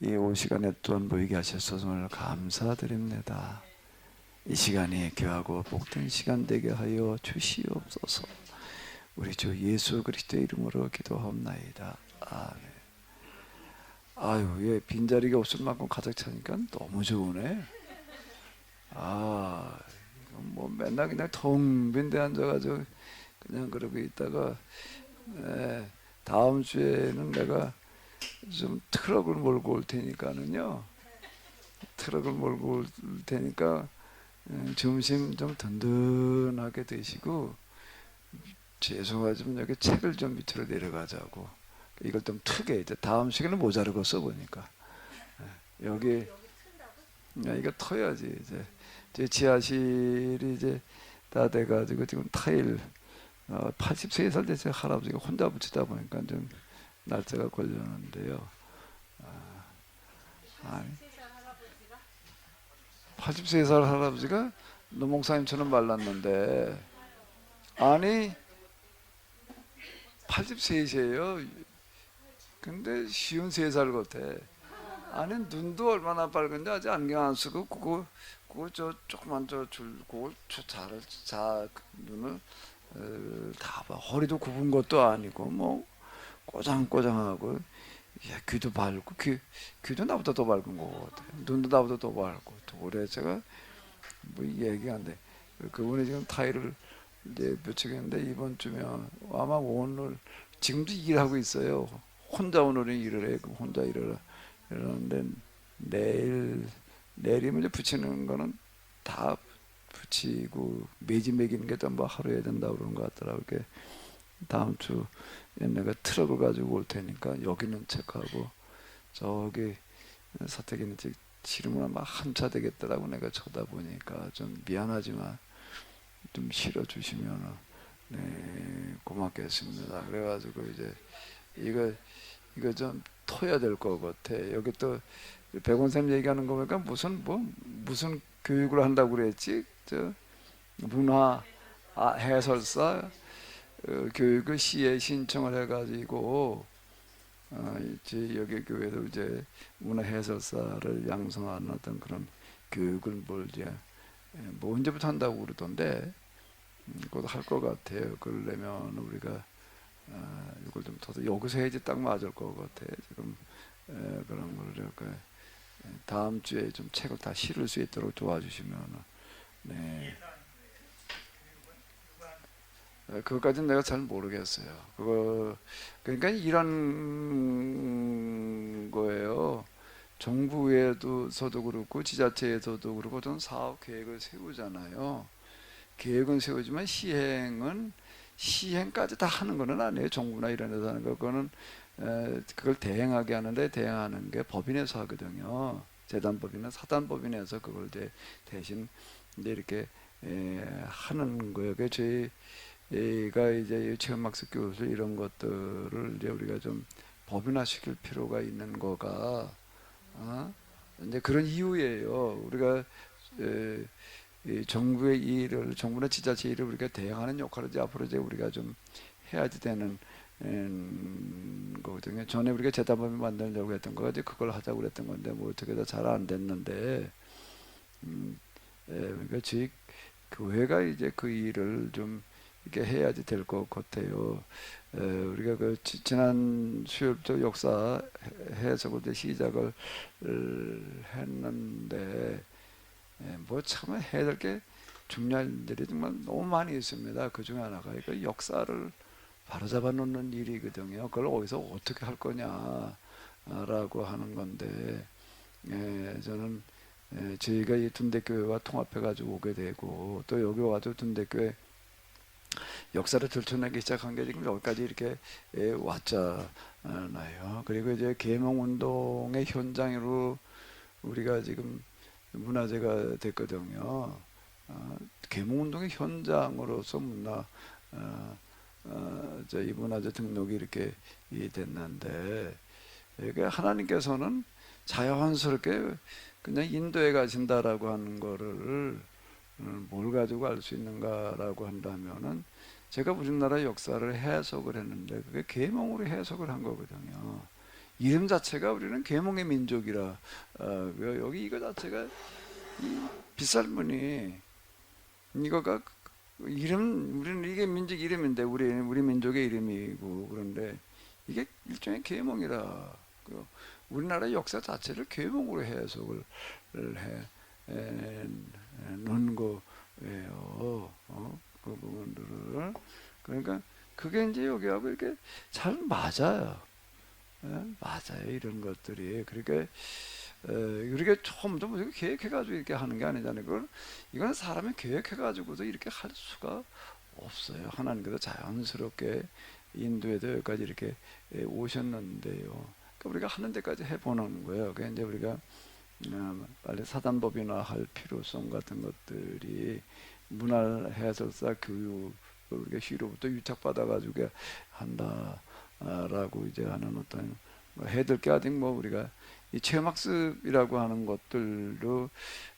이 오후 시간에 또한 모이게 하셔서 오늘 감사드립니다. 이 시간이 귀하고 복된 시간 되게 하여 주시옵소서. 우리 주 예수 그리스도의 이름으로 기도하옵나이다. 아멘. 아유, 예, 빈자리가 없을 만큼 가득 차니까 너무 좋으네. 아, 뭐 맨날 그냥 텅 빈 데 앉아가지고 그냥 그러고 있다가, 예, 다음 주에는 내가 좀 트럭을 몰고 올 테니까는요. 트럭을 몰고 올 테니까 점심 좀 든든하게 드시고, 죄송하지만 여기 책을 좀 밑으로 내려가자고. 이걸 좀 트게 이제 다음 시간에 모자르고 써보니까 여기 이거 터야지. 이제 제 지하실이 이제 다 돼가지고 지금 타일 83살 되신 할아버지가 혼자 붙이다 보니까 좀 날짜가 걸렸는데요. 아니, 83살 할아버지가 노목사님처럼 말랐는데, 아니 83이세요. 근데 53살 같아. 아니 눈도 얼마나 빨간지 아직 안경 안 쓰고 그거 저 조그만 저 줄 그걸 자 눈을 다 봐. 허리도 굽은 것도 아니고 뭐 꼬장꼬장하고, 야, 귀도 밝고 귀도 나보다 더 밝은 거 같아. 눈도 나보다 더 밝고. 그래 제가 뭐 얘기가 안 돼. 그분이 지금 타일을 이제 며칠 했는데 이번 주면 아마 오늘 지금도 일하고 있어요. 혼자 오늘은 일을 해. 혼자 일을 하는데 내일이면 이제 붙이는 거는 다 붙이고 매지 매기는 게 좀 뭐 하루 해야 된다고 그러는 것 같더라고. 이렇게 다음 주 내가 트럭을 가지고 올 테니까 여기는 체크하고 저기 사택에는 지르면 아마 한차 되겠더라고. 내가 쳐다보니까 좀 미안하지만 좀 실어주시면 네, 고맙겠습니다. 그래가지고 이제 이거 좀 터야 될 것 같아. 여기 또 백원쌤 얘기하는 거 보니까 무슨 교육을 한다고 그랬지? 저 문화 해설사 교육을 시에 신청을 해가지고 이제 여기 교회도 이제 문화 해설사를 양성하는 어떤 그런 교육을 뭘 이제 뭐 언제부터 한다고 그러던데, 그것도 할 것 같아요. 그러려면 우리가 이걸 좀 더 여기서 해야지 딱 맞을 것 같아. 지금 그런 걸 이렇게 다음 주에 좀 책을 다 실을 수 있도록 도와주시면, 네. 그것까지는 내가 잘 모르겠어요. 그거 그러니까 이런 거예요. 정부에서도 그렇고 지자체에서도 그렇고 어떤 사업 계획을 세우잖아요. 계획은 세우지만 시행까지 다 하는 거는 아니에요. 정부나 이런 데서 하는 거. 그거는 그걸 대행하게 하는데 대행하는 게 법인에서 하거든요. 재단법인이나 사단법인에서 그걸 이제 대신 이제 이렇게 하는 거예요. 그 저희가 이제 체험학습 교수 이런 것들을 이제 우리가 좀 법인화시킬 필요가 있는 거가 이제 그런 이유예요. 우리가 이 정부의 일을, 정부나 지자체 일을 우리가 대행하는 역할을 이제 앞으로 이제 우리가 좀 해야지 되는 거거든요. 전에 우리가 재단법인 만들려고 했던 거가 이제 그걸 하자고 그랬던 건데 뭐 어떻게 다 잘 안 됐는데, 그러니까 저희 교회가 이제 그 일을 좀 이렇게 해야지 될 것 같아요. 우리가 그 지난 수요일부터 역사 해석을 이제 시작을 했는데, 뭐 참 해야 될 게 중요한 일들이 정말 너무 많이 있습니다. 그 중에 하나가 그 역사를 바로잡아 놓는 일이거든요. 그걸 어디서 어떻게 할 거냐라고 하는 건데, 저는 저희가 이 둔대교회와 통합해가지고 오게 되고 또 여기 와도 둔대교회 역사를 들춰내기 시작한 게 지금 여기까지 이렇게 왔잖아요. 그리고 이제 계몽운동의 현장으로 우리가 지금 문화재가 됐거든요. 계몽운동의 현장으로서 이 문화재 등록이 이렇게 됐는데, 이게 하나님께서는 자연스럽게 그냥 인도에 가신다라고 하는 거를 뭘 가지고 알 수 있는가라고 한다면은, 제가 우리나라 역사를 해석을 했는데 그게 계몽으로 해석을 한 거거든요. 이름 자체가 우리는 계몽의 민족이라 여기 이거 자체가 이 빗살무늬 이거가 이름 우리는 이게 민족 이름인데 우리 민족의 이름이고 그런데 이게 일종의 계몽이라 우리나라의 역사 자체를 계몽으로 해석을 해 놓는 거예요. 그 부분들을 그러니까 그게 이제 여기하고 이렇게 잘 맞아요. 맞아요. 이런 것들이 그러니까 우리가 처음부터 뭐 계획해가지고 이렇게 하는 게 아니잖아요. 이건 사람이 계획해가지고도 이렇게 할 수가 없어요. 하나님께서 자연스럽게 인도에도 여기까지 이렇게 오셨는데요. 그러니까 우리가 하는 데까지 해보는 거예요. 그러니까 이제 우리가 빨리 사단법인화 할 필요성 같은 것들이 문화 해설사 교육을 우리가 시로부터 유착받아가지고 한다라고 이제 하는 어떤 해들 게 아직 뭐 우리가 이 체험학습이라고 하는 것들도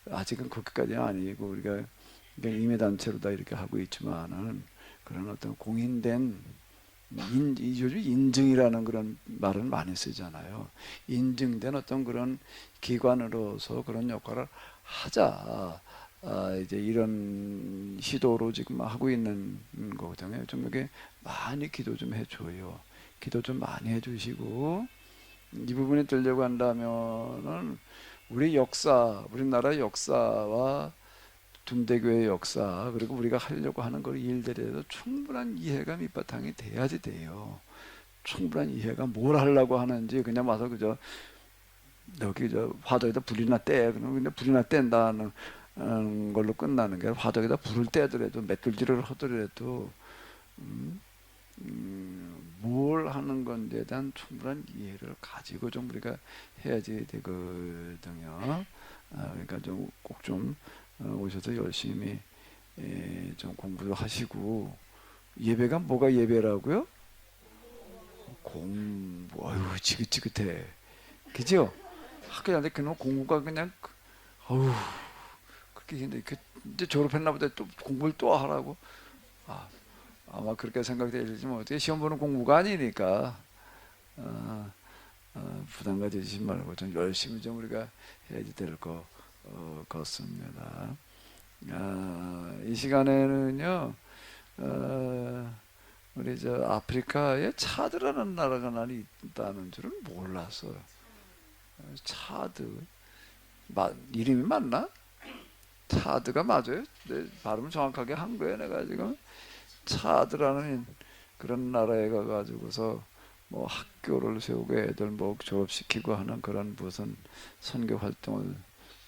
아직은 그것까지는 아니고 우리가 임의단체로 다 이렇게 하고 있지만은 그런 어떤 공인된 요즘 인증이라는 그런 말을 많이 쓰잖아요. 인증된 어떤 그런 기관으로서 그런 역할을 하자. 이제 이런 시도로 지금 하고 있는 거거든요. 좀 이렇게 많이 기도 좀 해줘요. 기도 좀 많이 해주시고 이 부분이 되려고 한다면은 우리 역사, 우리나라 역사와 둔대교의 역사 그리고 우리가 하려고 하는 그 일들에 대해서 충분한 이해가 밑바탕이 돼야지 돼요. 충분한 이해가 뭘 하려고 하는지 그냥 와서 그저 여기 저 화덕에다 불이나 떼 그러면 근데 불이나 뗀다는 걸로 끝나는 게 화덕에다 불을 떼더라도 맷돌질을 하더라도 뭘 하는 건지에 대한 충분한 이해를 가지고 좀 우리가 해야지 되거든요. 그러니까 좀 꼭 좀 오셔서 열심히 좀 공부도 하시고 예배가 뭐가 예배라고요? 공부. 아유 지긋지긋해. 그죠? 학교 다닐 때 그놈 공부가 그냥 어우 그렇게 힘들어. 이제 졸업했나 보다 또 공부를 또 하라고. 아마 그렇게 생각되지만 어떻게 시험 보는 공부가 아니니까 부담 가지지 말고 좀 열심히 좀 우리가 해야지 될 것 같습니다. 이 시간에는요 우리 저 아프리카에 차드라는 나라가 나는 있다는 줄은 몰랐어요. 차드 이름이 맞나? 차드가 맞아요? 네, 발음 정확하게 한 거예요. 내가 지금 차드라는 그런 나라에 가가지고서 뭐 학교를 세우고 애들 뭐 졸업시키고 하는 그런 무슨 선교 활동을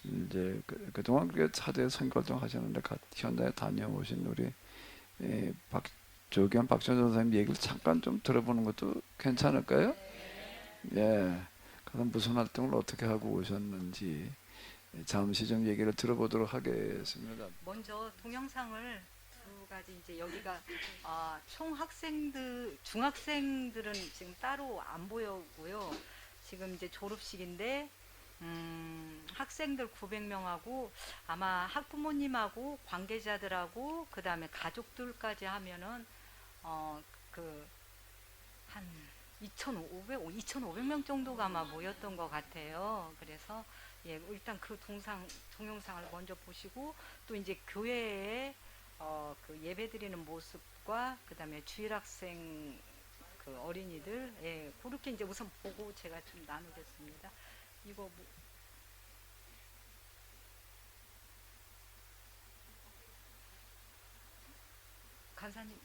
이제 그동안 그게 차드에 선교 활동 하셨는데 현장에 다녀오신 우리 조기현 박정선 선생님 얘기를 잠깐 좀 들어보는 것도 괜찮을까요? 예. 그럼 무슨 활동을 어떻게 하고 오셨는지 잠시 좀 얘기를 들어보도록 하겠습니다. 먼저 동영상을 두 가지 이제 여기가 총 학생들 중학생들은 지금 따로 안 보여고요. 지금 이제 졸업식인데 학생들 900명하고 아마 학부모님하고 관계자들하고 그 다음에 가족들까지 하면은 그 한 2,500명 정도가 아마 모였던 것 같아요. 그래서 예, 일단 그 동영상을 먼저 보시고 또 이제 교회에 그 예배 드리는 모습과 그 다음에 주일학생 그 어린이들 예, 그렇게 이제 우선 보고 제가 좀 나누겠습니다. 이거 뭐 간사님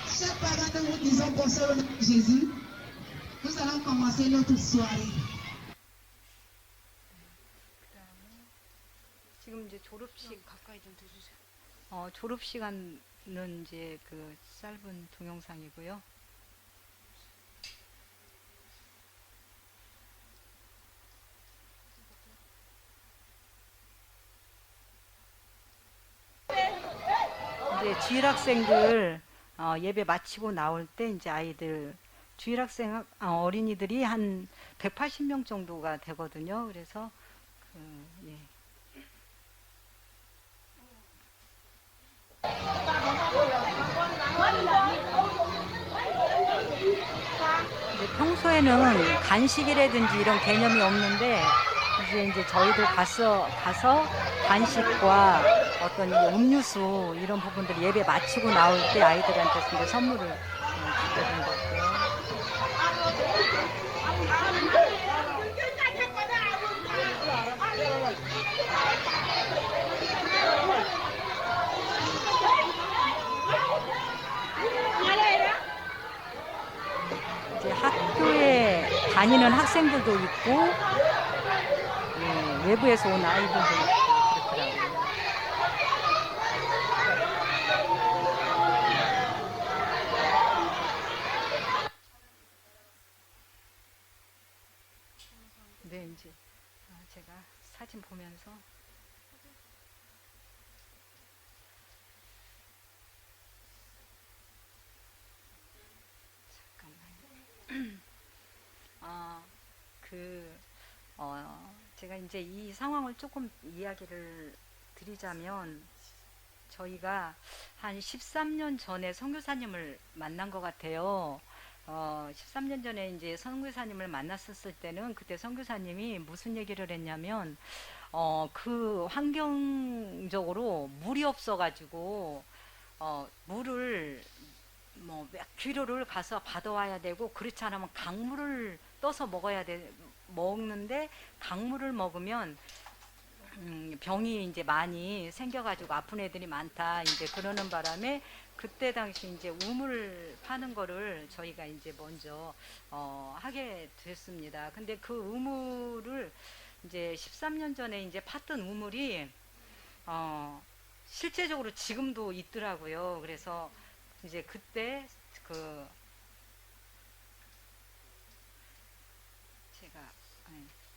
Chaque parent nous disons bonsoir au nom de Jésus. Usaha Marcelo Tussuari. 지금 이제 졸업식 가까이 좀 대주세요. 졸업 시간은 이제 그 짧은 동영상이고요. 이제 주일 학생들 예배 마치고 나올 때 이제 아이들 주일 학생 어린이들이 한 180명 정도가 되거든요. 그래서 예. 이제 평소에는 간식이라든지 이런 개념이 없는데 이제 저희들 가서 간식과 어떤 이제 음료수 이런 부분들 예배 마치고 나올 때 아이들한테 이제 선물을 주게 된 거고요. 이제 학교에 다니는 학생들도 있고 외부에서 온 아이들도 있고 그렇더라고요. 네, 이제 제가 사진 보면서 잠깐만요. 제가 이제 이 상황을 조금 이야기를 드리자면 저희가 한 13년 전에 선교사님을 만난 것 같아요. 13년 전에 이제 선교사님을 만났었을 때는 그때 선교사님이 무슨 얘기를 했냐면 그 환경적으로 물이 없어가지고 물을 뭐 몇 킬로를 가서 받아와야 되고 그렇지 않으면 강물을 떠서 먹는데 강물을 먹으면 병이 이제 많이 생겨가지고 아픈 애들이 많다 이제 그러는 바람에 그때 당시 이제 우물 파는 거를 저희가 이제 먼저 하게 됐습니다. 근데 그 우물을 이제 13년 전에 이제 팠던 우물이 실제적으로 지금도 있더라고요. 그래서 이제 그때 제가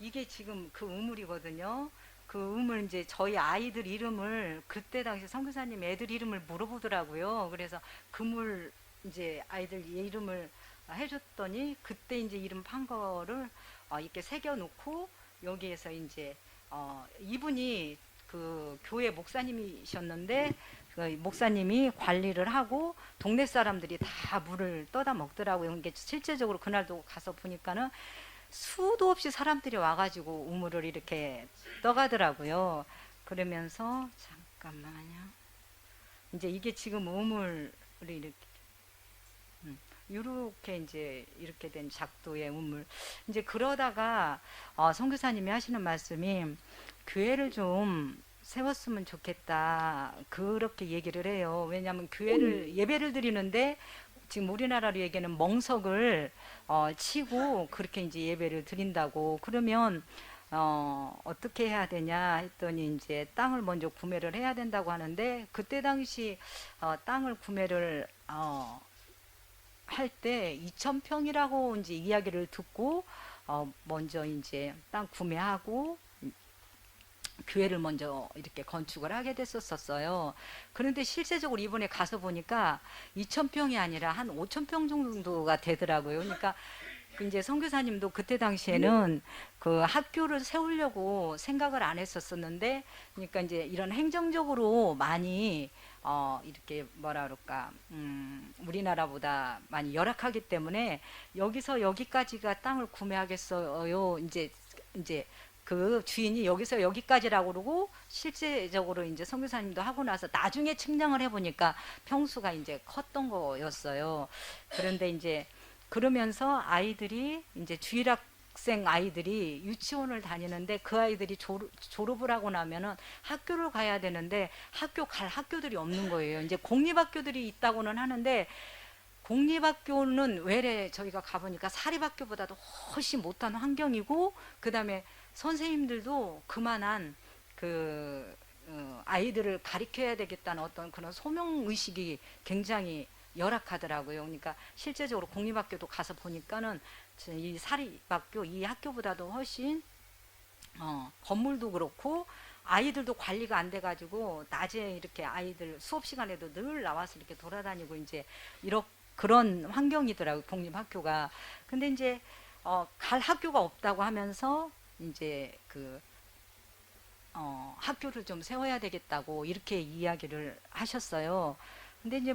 이게 지금 그 우물이거든요. 그 우물 이제 저희 아이들 이름을 그때 당시 선교사님 애들 이름을 물어보더라고요. 그래서 그 물 이제 아이들 이름을 해줬더니 그때 이제 이름 판 거를 이렇게 새겨놓고 여기에서 이제 이분이 그 교회 목사님이셨는데 그 목사님이 관리를 하고 동네 사람들이 다 물을 떠다 먹더라고요. 이게 실제적으로 그날도 가서 보니까는 수도 없이 사람들이 와가지고 우물을 이렇게 떠가더라고요. 그러면서 잠깐만요. 이제 이게 지금 우물이 이렇게 이제 이렇게 된 작도의 우물. 이제 그러다가 선교사님이 하시는 말씀이 교회를 좀 세웠으면 좋겠다. 그렇게 얘기를 해요. 왜냐하면 교회를 예배를 드리는데 지금 우리나라로 얘기하는 멍석을 치고 그렇게 이제 예배를 드린다고. 그러면 어떻게 해야 되냐 했더니 이제 땅을 먼저 구매를 해야 된다고 하는데 그때 당시 땅을 구매를 할 때 2,000평이라고 이제 이야기를 듣고 먼저 이제 땅 구매하고 교회를 먼저 이렇게 건축을 하게 됐었어요. 그런데 실제적으로 이번에 가서 보니까 2,000평이 아니라 한 5,000평 정도가 되더라고요. 그러니까 이제 선교사님도 그때 당시에는 그 학교를 세우려고 생각을 안 했었었는데, 그러니까 이제 이런 행정적으로 많이 이렇게 뭐라 그럴까, 우리나라보다 많이 열악하기 때문에 여기서 여기까지가 땅을 구매하겠어요. 이제 그 주인이 여기서 여기까지라고 그러고 실제적으로 이제 선교사님도 하고 나서 나중에 측량을 해보니까 평수가 이제 컸던 거였어요. 그런데 이제 그러면서 아이들이 이제 주일학생 아이들이 유치원을 다니는데 그 아이들이 졸업을 하고 나면은 학교를 가야 되는데 학교 갈 학교들이 없는 거예요. 이제 공립학교들이 있다고는 하는데 공립학교는 외래 저희가 가보니까 사립학교보다도 훨씬 못한 환경이고, 그 다음에 선생님들도 그만한 아이들을 가르쳐야 되겠다는 어떤 그런 소명 의식이 굉장히 열악하더라고요. 그러니까 실제적으로 공립학교도 가서 보니까는 이 사립학교 이 학교보다도 훨씬 건물도 그렇고 아이들도 관리가 안 돼가지고 낮에 이렇게 아이들 수업 시간에도 늘 나와서 이렇게 돌아다니고 이제 그런 환경이더라고요, 공립학교가. 근데 이제 갈 학교가 없다고 하면서 이제 학교를 좀 세워야 되겠다고 이렇게 이야기를 하셨어요. 근데 이제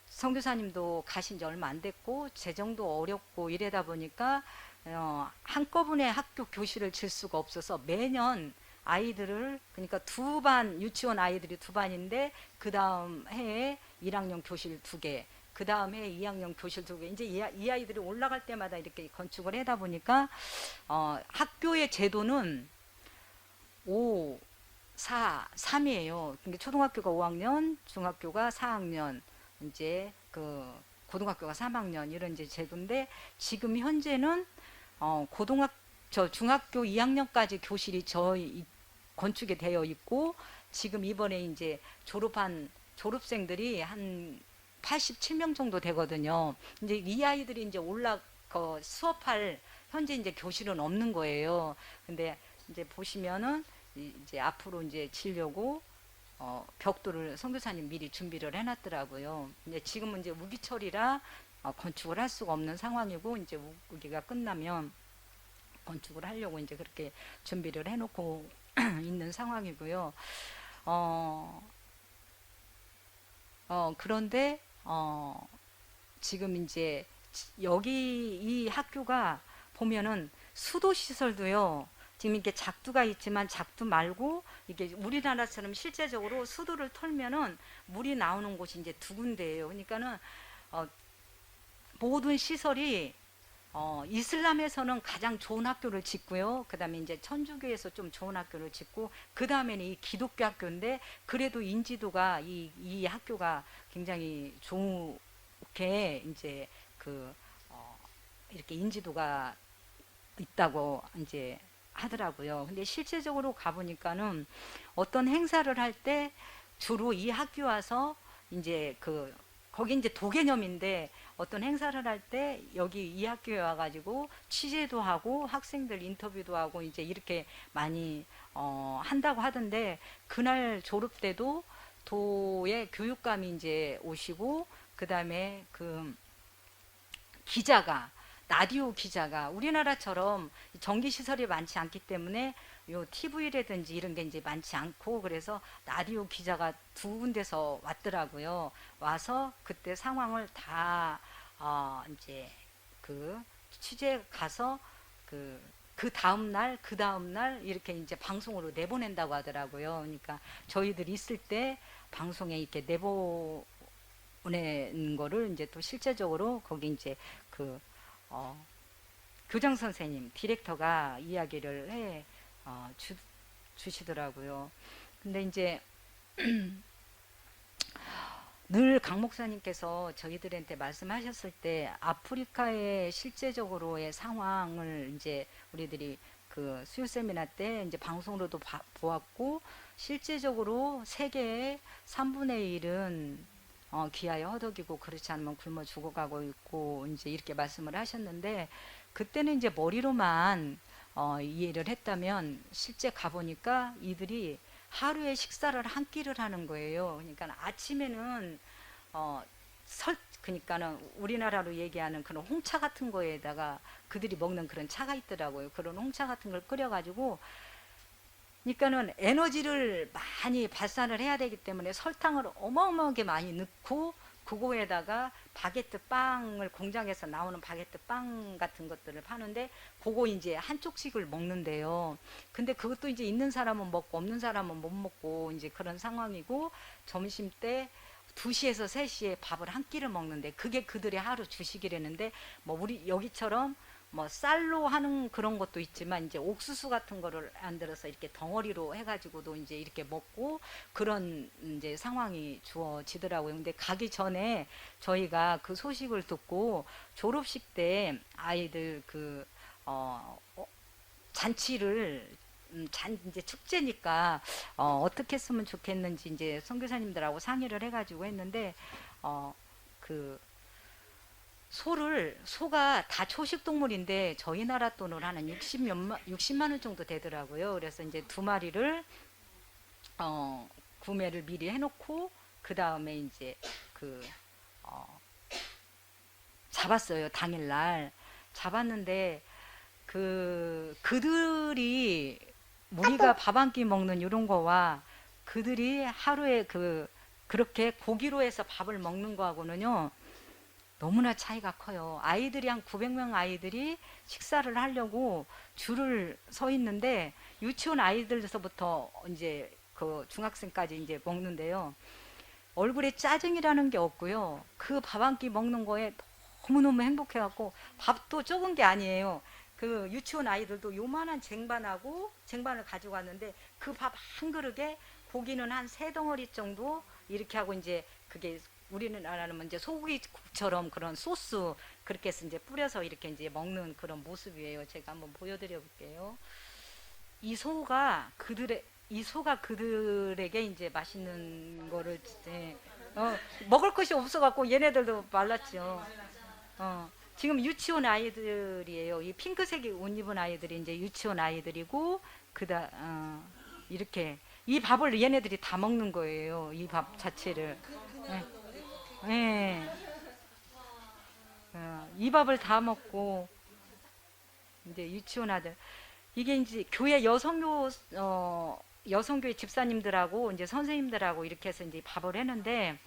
선교사님도 가신 지 얼마 안 됐고 재정도 어렵고 이러다 보니까 한꺼번에 학교 교실을 질 수가 없어서 매년 아이들을, 그러니까 두 반, 유치원 아이들이 두 반인데 그 다음 해에 1학년 교실 2개, 그 다음 해에 2학년 교실 2개, 이제 이 아이들이 올라갈 때마다 이렇게 건축을 하다 보니까 학교의 제도는 5, 4, 3이에요. 그러니까 초등학교가 5학년, 중학교가 4학년, 이제 고등학교가 3학년 이런 이제 제도인데, 지금 현재는 중학교 2학년까지 교실이 건축이 되어 있고, 지금 이번에 이제 졸업한 졸업생들이 한 87명 정도 되거든요. 이제 이 아이들이 이제 수업할 현재 이제 교실은 없는 거예요. 근데 이제 보시면은 이제 앞으로 이제 지려고 벽돌을 선교사님 미리 준비를 해놨더라고요. 이제 지금은 이제 우기철이라 건축을 할 수가 없는 상황이고, 이제 우기가 끝나면 건축을 하려고 이제 그렇게 준비를 해놓고 있는 상황이고요. 그런데 지금 이제 여기 이 학교가 보면은 수도 시설도요, 지금 이렇게 작두가 있지만 작두 말고 이게 우리나라처럼 실제적으로 수도를 털면은 물이 나오는 곳이 이제 2군데예요. 그러니까는 모든 시설이 이슬람에서는 가장 좋은 학교를 짓고요. 그 다음에 이제 천주교에서 좀 좋은 학교를 짓고, 그 다음에는 이 기독교 학교인데, 그래도 인지도가 이 학교가 굉장히 좋게 이제 이렇게 인지도가 있다고 이제 하더라고요. 근데 실제적으로 가보니까는 어떤 행사를 할 때 주로 이 학교 와서 이제 거기 이제 도개념인데, 어떤 행사를 할 때 여기 이 학교에 와가지고 취재도 하고 학생들 인터뷰도 하고 이제 이렇게 많이 한다고 하던데, 그날 졸업 때도 도의 교육감이 이제 오시고, 그 다음에 라디오 기자가 우리나라처럼 전기 시설이 많지 않기 때문에 요 TV라든지 이런 게 이제 많지 않고, 그래서 라디오 기자가 2군데서 왔더라고요. 와서 그때 상황을 다 이제 취재 가서 그 다음 날 이렇게 이제 방송으로 내보낸다고 하더라고요. 그러니까 저희들이 있을 때 방송에 이렇게 내보내는 거를 이제 또 실제적으로 거기 이제 교장 선생님, 디렉터가 이야기를 해 주시더라고요. 근데 이제 늘 강 목사님께서 저희들한테 말씀하셨을 때 아프리카의 실제적으로의 상황을 이제 우리들이 수요 세미나 때 이제 방송으로도 보았고, 실제적으로 세계의 3분의 1은 귀하여 허덕이고 그렇지 않으면 굶어 죽어가고 있고 이제 이렇게 말씀을 하셨는데, 그때는 이제 머리로만 이해를 했다면 실제 가보니까 이들이 하루에 식사를 한 끼를 하는 거예요. 그러니까 아침에는 그러니까는 우리나라로 얘기하는 그런 홍차 같은 거에다가 그들이 먹는 그런 차가 있더라고요. 그런 홍차 같은 걸 끓여가지고, 그러니까는 에너지를 많이 발산을 해야 되기 때문에 설탕을 어마어마하게 많이 넣고, 그거에다가 바게트 빵을, 공장에서 나오는 바게트 빵 같은 것들을 파는데 그거 이제 한 쪽씩을 먹는데요. 근데 그것도 이제 있는 사람은 먹고 없는 사람은 못 먹고 이제 그런 상황이고, 점심 때 2시에서 3시에 밥을 한 끼를 먹는데 그게 그들의 하루 주식이라는데, 우리 여기처럼 뭐 쌀로 하는 그런 것도 있지만 이제 옥수수 같은 거를 만들어서 이렇게 덩어리로 해가지고도 이제 이렇게 먹고 그런 이제 상황이 주어지더라고요. 근데 가기 전에 저희가 그 소식을 듣고 졸업식 때 아이들 그 잔치를 이제 축제니까 어떻게 했으면 좋겠는지 이제 선교사님들하고 상의를 해가지고 했는데 그 소가 다 초식 동물인데 저희 나라 돈으로 한 60만 원 정도 되더라고요. 그래서 이제 2마리를 구매를 미리 해놓고 그 다음에 이제 그 잡았어요. 당일날 잡았는데 그들이 우리가 밥 한 끼 먹는 이런 거와 그들이 하루에 그렇게 고기로 해서 밥을 먹는 거하고는요 너무나 차이가 커요. 아이들이 한 900명 아이들이 식사를 하려고 줄을 서 있는데 유치원 아이들서부터 이제 그 중학생까지 이제 먹는데요. 얼굴에 짜증이라는 게 없고요. 그 밥 한 끼 먹는 거에 너무너무 행복해갖고 밥도 적은 게 아니에요. 그 유치원 아이들도 요만한 쟁반을 가지고 왔는데 그 밥 한 그릇에 고기는 한 3덩어리 정도 이렇게 하고 이제 그게 우리나라는 이제 소고기처럼 그런 소스 그렇게 해서 이제 뿌려서 이렇게 이제 먹는 그런 모습이에요. 제가 한번 보여드려 볼게요. 이 소가 그들에게 이제 맛있는 거를 이제 먹을 것이 없어갖고 얘네들도 말랐죠. 지금 유치원 아이들이에요. 이 핑크색이 옷 입은 아이들이 이제 유치원 아이들이고 이렇게 이 밥을 얘네들이 다 먹는 거예요. 이 밥 자체를. 예. 예. 이 밥을 다 먹고 이제 유치원 아들 이게 이제 교회 여성교회 집사님들하고 이제 선생님들하고 이렇게 해서 이제 밥을 했는데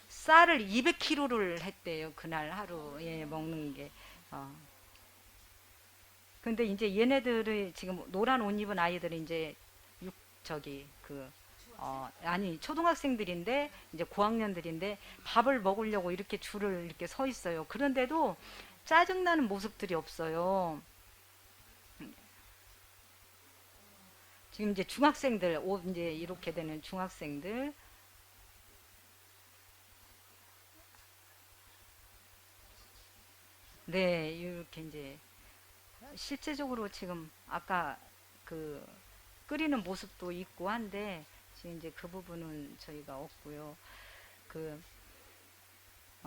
쌀을 200kg를 했대요. 그날 하루에 먹는 게. 근데 이제 얘네들이 지금 노란 옷 입은 아이들이 이제 아니 초등학생들인데 이제 고학년들인데 밥을 먹으려고 이렇게 줄을 이렇게 서 있어요. 그런데도 짜증나는 모습들이 없어요. 지금 이제 중학생들 옷 이제 이렇게 되는 중학생들 네 이렇게 이제 실제적으로 지금 아까 그 끓이는 모습도 있고 한데 지금 이제 그 부분은 저희가 없고요.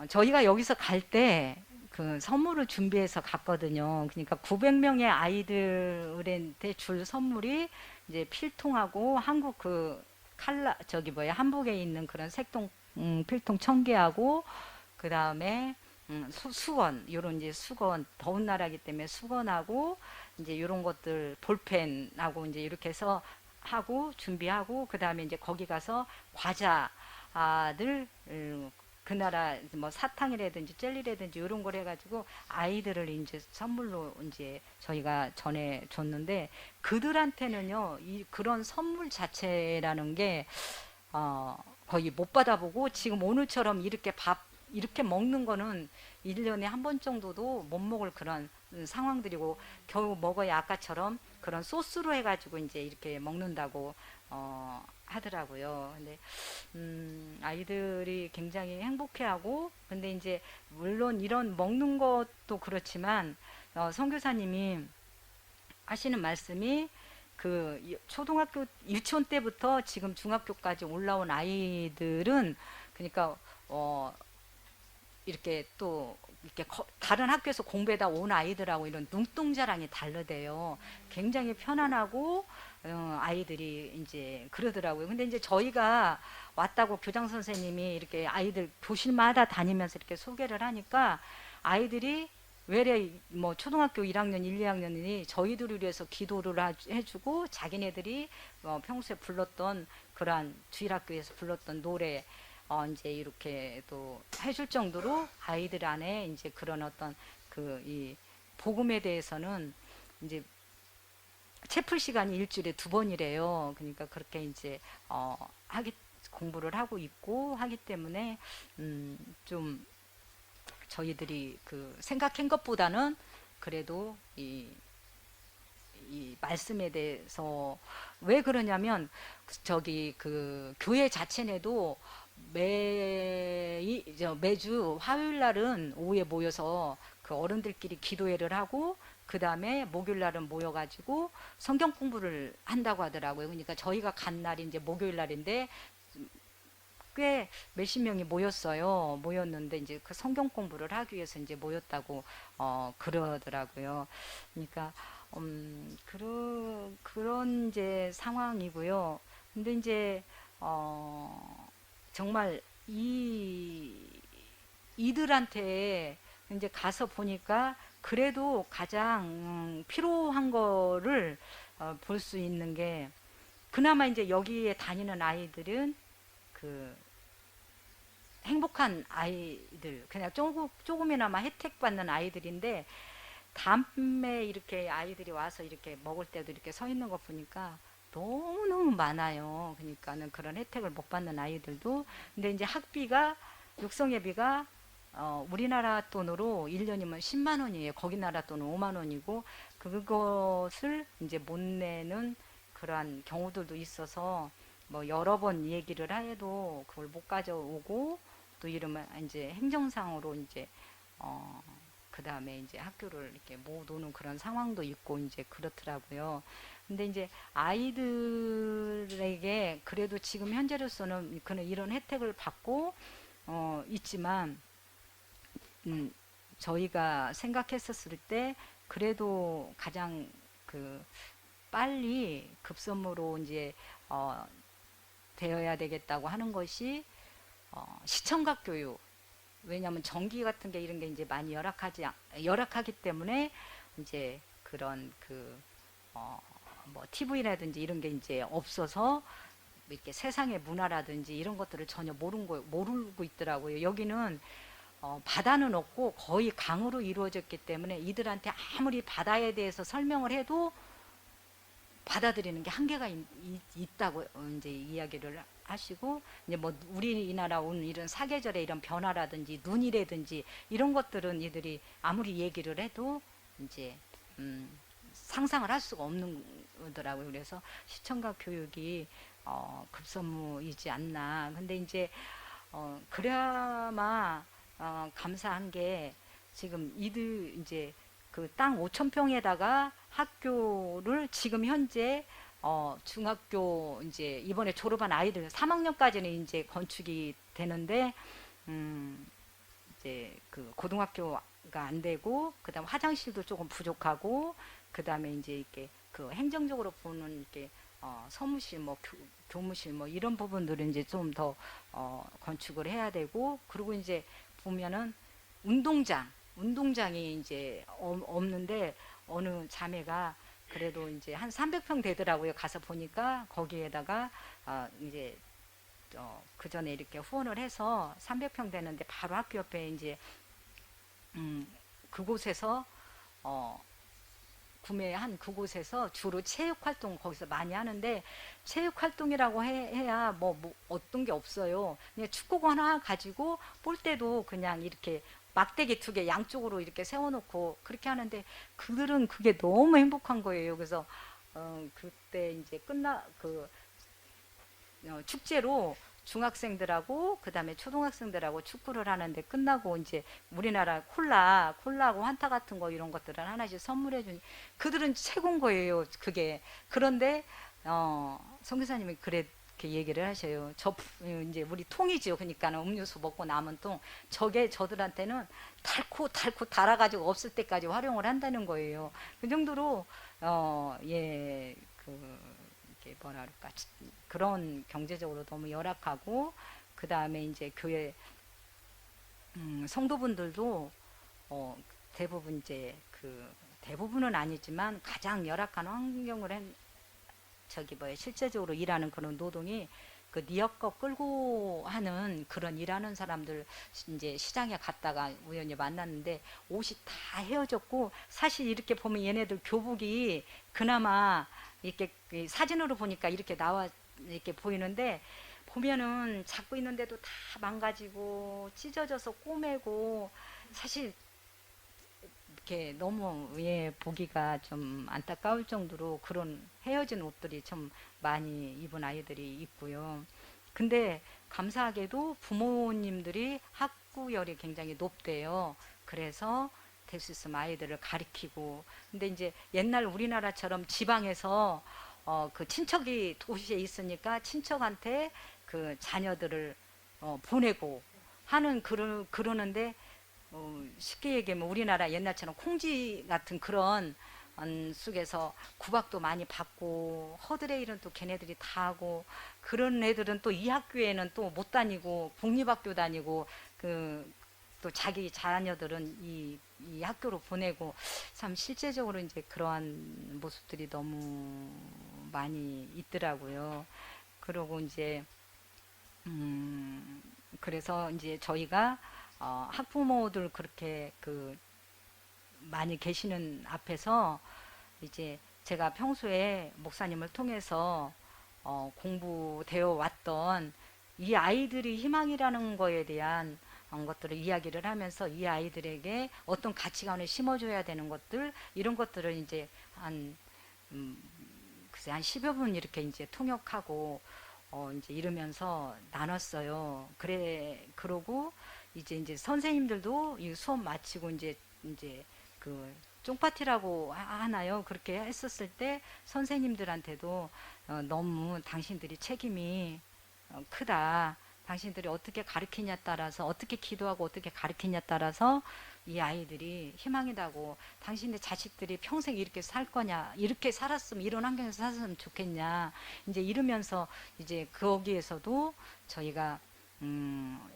저희가 여기서 갈 때 그 선물을 준비해서 갔거든요. 그러니까 900명의 아이들한테 줄 선물이 이제 필통하고 한국 한복에 있는 그런 색동 필통 1000개하고 그 다음에 수건 요런 이제 수건 더운 나라기 때문에 수건하고 이제 요런 것들 볼펜하고 이제 이렇게 해서 하고 준비하고 그 다음에 이제 거기 가서 과자들 그 나라 뭐 사탕이라든지 젤리라든지 이런 걸 해가지고 아이들을 이제 선물로 이제 저희가 전해줬는데 그들한테는요 그런 선물 자체라는 게 거의 못 받아보고 지금 오늘처럼 이렇게 먹는 거는 1년에 한 번 정도도 못 먹을 그런 상황들이고 겨우 먹어야 아까처럼 그런 소스로 해가지고 이제 이렇게 먹는다고 하더라고요. 근데 아이들이 굉장히 행복해하고 근데 이제 물론 이런 먹는 것도 그렇지만 선교사님이 하시는 말씀이 초등학교 유치원 때부터 지금 중학교까지 올라온 아이들은 그러니까 이렇게 또 이렇게 다른 학교에서 공부에다 온 아이들하고 이런 눈동자랑이 다르대요. 굉장히 편안하고 아이들이 이제 그러더라고요. 근데 이제 저희가 왔다고 교장 선생님이 이렇게 아이들 교실마다 다니면서 이렇게 소개를 하니까 아이들이 외래 뭐 초등학교 1학년, 1, 2학년이 저희들을 위해서 기도를 해주고 자기네들이 평소에 불렀던 그러한 주일학교에서 불렀던 노래 이제 이렇게 또 해줄 정도로 아이들 안에 이제 그런 어떤 이 복음에 대해서는 이제 채플 시간이 일주일에 2번이래요. 그러니까 그렇게 이제 공부를 하고 있고 하기 때문에 좀 저희들이 생각한 것보다는 그래도 이 말씀에 대해서 왜 그러냐면 저기 그 교회 자체내도 매주 화요일 날은 오후에 모여서 그 어른들끼리 기도회를 하고 그 다음에 목요일 날은 모여가지고 성경 공부를 한다고 하더라고요. 그러니까 저희가 간 날이 이제 목요일 날인데 꽤 몇십 명이 모였어요. 모였는데 이제 그 성경 공부를 하기 위해서 이제 모였다고 그러더라고요. 그러니까 그런 이제 상황이고요. 근데 이제 정말 이들한테 이제 가서 보니까 그래도 가장 필요한 거를 볼 수 있는 게 그나마 이제 여기에 다니는 아이들은 그 행복한 아이들, 그냥 조금이나마 혜택 받는 아이들인데 다음에 이렇게 아이들이 와서 이렇게 먹을 때도 이렇게 서 있는 거 보니까 너무너무 많아요. 그러니까는 그런 혜택을 못 받는 아이들도. 근데 이제 학비가, 육성예비가 우리나라 돈으로 1년이면 10만 원이에요. 거기 나라 돈은 5만 원이고, 그것을 이제 못 내는 그러한 경우들도 있어서, 뭐 여러 번 얘기를 해도 그걸 못 가져오고, 또 이러면 이제 행정상으로 이제, 그 다음에 이제 학교를 이렇게 못 오는 그런 상황도 있고, 이제 그렇더라고요. 근데 이제 아이들에게 그래도 지금 현재로서는 그는 이런 혜택을 받고, 있지만, 저희가 생각했었을 때 그래도 가장 그 빨리 급선무로 이제 되어야 되겠다고 하는 것이 시청각 교육. 왜냐하면 전기 같은 게 이런 게 이제 많이 열악하기 때문에 이제 그런 뭐 TV라든지 이런 게 이제 없어서 이렇게 세상의 문화라든지 이런 것들을 전혀 모르고 있더라고요. 여기는 바다는 없고 거의 강으로 이루어졌기 때문에 이들한테 아무리 바다에 대해서 설명을 해도 받아들이는 게 한계가 있다고 이제 이야기를 하시고, 이제 뭐 우리나라 온 이런 사계절의 이런 변화라든지 눈이라든지 이런 것들은 이들이 아무리 얘기를 해도 이제 상상을 할 수가 없는 거더라고요. 그래서 시청각 교육이 급선무이지 않나. 근데 이제 그래야만 감사한 게 지금 이들 이제 그 땅 5천 평에다가 학교를 지금 현재 중학교 이제 이번에 졸업한 아이들 3학년까지는 이제 건축이 되는데 이제 그 고등학교가 안 되고 그다음 화장실도 조금 부족하고 그다음에 이제 이렇게 그 행정적으로 보는 이렇게 서무실 뭐 교무실 뭐 이런 부분들은 이제 좀 더 건축을 해야 되고, 그리고 이제 보면은 운동장이 이제 없는데 어느 자매가 그래도 이제 한 300평 되더라고요. 가서 보니까 거기에다가 이제 그 전에 이렇게 후원을 해서 300평 되는데 바로 학교 옆에 이제 그곳에서 구매한 그곳에서 주로 체육 활동 거기서 많이 하는데, 체육 활동이라고 해야 뭐 어떤 게 없어요. 그냥 축구공 하나 가지고 볼 때도 그냥 이렇게 막대기 2개 양쪽으로 이렇게 세워놓고 그렇게 하는데 그들은 그게 너무 행복한 거예요. 그래서 그때 이제 축제로 중학생들하고 그다음에 초등학생들하고 축구를 하는데 끝나고 이제 우리나라 콜라하고 환타 같은 거 이런 것들을 하나씩 선물해 주니 그들은 최고인 거예요. 그게. 그런데 선교사님이 그렇게 얘기를 하셔요. 이제 우리 통이지요. 그러니까는 음료수 먹고 남은 통, 저게 저들한테는 달고 달아가지고 없을 때까지 활용을 한다는 거예요. 그 정도로 예, 이게 뭐라 그럴까, 그런 경제적으로 너무 열악하고, 그 다음에 이제 교회 성도분들도 대부분 이제 대부분은 아니지만 가장 열악한 환경을 실제적으로 일하는 그런 노동이 그 니역거 끌고 하는 그런 일하는 사람들 이제 시장에 갔다가 우연히 만났는데 옷이 다 헤어졌고, 사실 이렇게 보면 얘네들 교복이 그나마 이렇게 사진으로 보니까 이렇게 나와 이렇게 보이는데 보면은 잡고 있는데도 다 망가지고 찢어져서 꼬매고, 사실 이렇게 너무 보기가 좀 안타까울 정도로 그런 헤어진 옷들이 좀 많이 입은 아이들이 있고요. 근데 감사하게도 부모님들이 학구열이 굉장히 높대요. 그래서 될 수 있으면 아이들을 가리키고. 근데 이제 옛날 우리나라처럼 지방에서 그 친척이 도시에 있으니까 친척한테 그 자녀들을 보내고 하는 그러는데 쉽게 얘기하면 우리나라 옛날처럼 콩지 같은 그런 속에서 구박도 많이 받고 허들의 일은 또 걔네들이 다 하고 그런 애들은 또 이 학교에는 또 못 다니고 공립학교 다니고 또 자기 자녀들은 이 학교로 보내고 참 실제적으로 이제 그러한 모습들이 너무 많이 있더라고요. 그러고 이제 그래서 이제 저희가 학부모들 그렇게 많이 계시는 앞에서 이제 제가 평소에 목사님을 통해서 공부되어 왔던 이 아이들이 희망이라는 거에 대한 것들을 이야기를 하면서 이 아이들에게 어떤 가치관을 심어줘야 되는 것들 이런 것들을 이제 음, 글쎄 한 10여 분 이렇게 이제 통역하고 이제 이러면서 나눴어요. 그러고 이제 선생님들도 이 수업 마치고 이제 그 쫑파티라고 하나요? 그렇게 했었을 때 선생님들한테도 너무 당신들이 책임이 크다. 당신들이 어떻게 가르치냐에 따라서 어떻게 기도하고 어떻게 가르치냐에 따라서 이 아이들이 희망이다고 당신의 자식들이 평생 이렇게 살 거냐 이렇게 살았으면 이런 환경에서 살았으면 좋겠냐 이제 이러면서 이제 거기에서도 저희가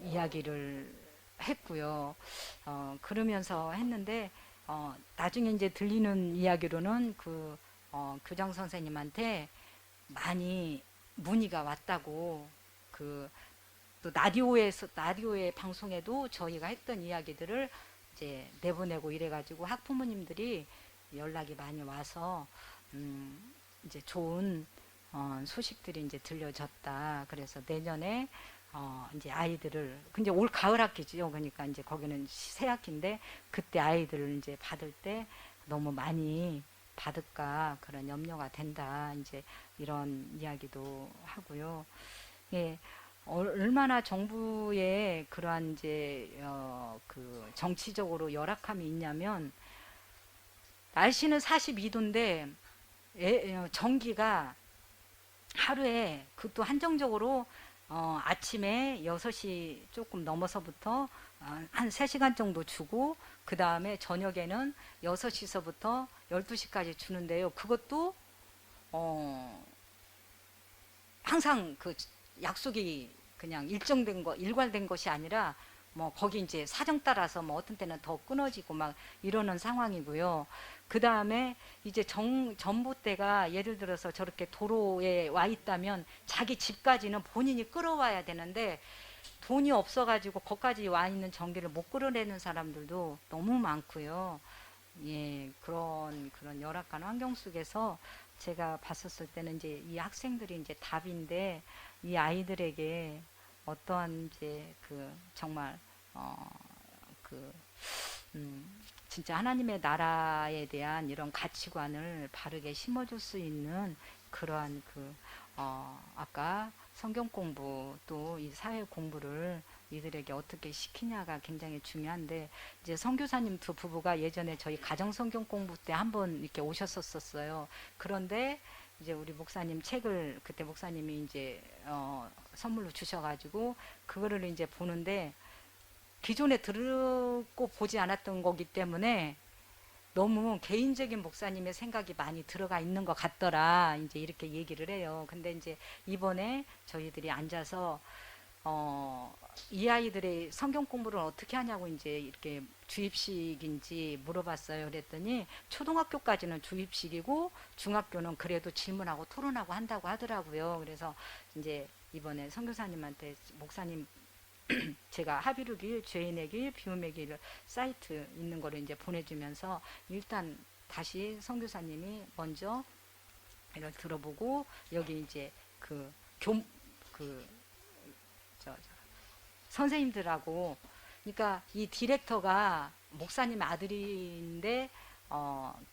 이야기를 했고요. 그러면서 했는데 나중에 이제 들리는 이야기로는 교장 선생님한테 많이 문의가 왔다고 또 라디오의 방송에도 저희가 했던 이야기들을 이제 내보내고 이래가지고 학부모님들이 연락이 많이 와서 이제 좋은 소식들이 이제 들려졌다. 그래서 내년에 이제 아이들을 근데 올 가을 학기죠. 그러니까 이제 거기는 새 학기인데 그때 아이들을 이제 받을 때 너무 많이 받을까 그런 염려가 된다. 이제 이런 이야기도 하고요. 예. 얼마나 정부의 그러한 이제 정치적으로 열악함이 있냐면 날씨는 42도인데 전기가 하루에 그것도 한정적으로 아침에 6시 조금 넘어서부터 한 3시간 정도 주고 그 다음에 저녁에는 6시서부터 12시까지 주는데요. 그것도 항상 약속이 그냥 일괄된 것이 아니라 뭐 거기 이제 사정 따라서 뭐 어떤 때는 더 끊어지고 막 이러는 상황이고요. 그 다음에 이제 전봇대가 예를 들어서 저렇게 도로에 와 있다면 자기 집까지는 본인이 끌어와야 되는데 돈이 없어가지고 거기까지 와 있는 전기를 못 끌어내는 사람들도 너무 많고요. 예, 그런 열악한 환경 속에서 제가 봤었을 때는 이제 이 학생들이 이제 답인데 이 아이들에게 어떠한 이제 정말 그 진짜 하나님의 나라에 대한 이런 가치관을 바르게 심어줄 수 있는 그러한 아까 성경 공부 또 이 사회 공부를 이들에게 어떻게 시키냐가 굉장히 중요한데 이제 선교사님 두 부부가 예전에 저희 가정 성경 공부 때 한번 이렇게 오셨었어요. 그런데 이제 우리 목사님 책을 그때 목사님이 이제 선물로 주셔가지고 그거를 이제 보는데 기존에 듣고 보지 않았던 거기 때문에 너무 개인적인 목사님의 생각이 많이 들어가 있는 것 같더라. 이제 이렇게 얘기를 해요. 근데 이제 이번에 저희들이 앉아서 이 아이들의 성경 공부를 어떻게 하냐고 이제 이렇게 주입식인지 물어봤어요. 그랬더니 초등학교까지는 주입식이고 중학교는 그래도 질문하고 토론하고 한다고 하더라고요. 그래서 이제 이번에 선교사님한테 목사님 제가 합의를 길, 죄인의 길, 비움의 길 사이트 있는 거를 이제 보내주면서 일단 다시 선교사님이 먼저 이걸 들어보고 여기 이제 선생님들하고 그러니까 이 디렉터가 목사님 아들인데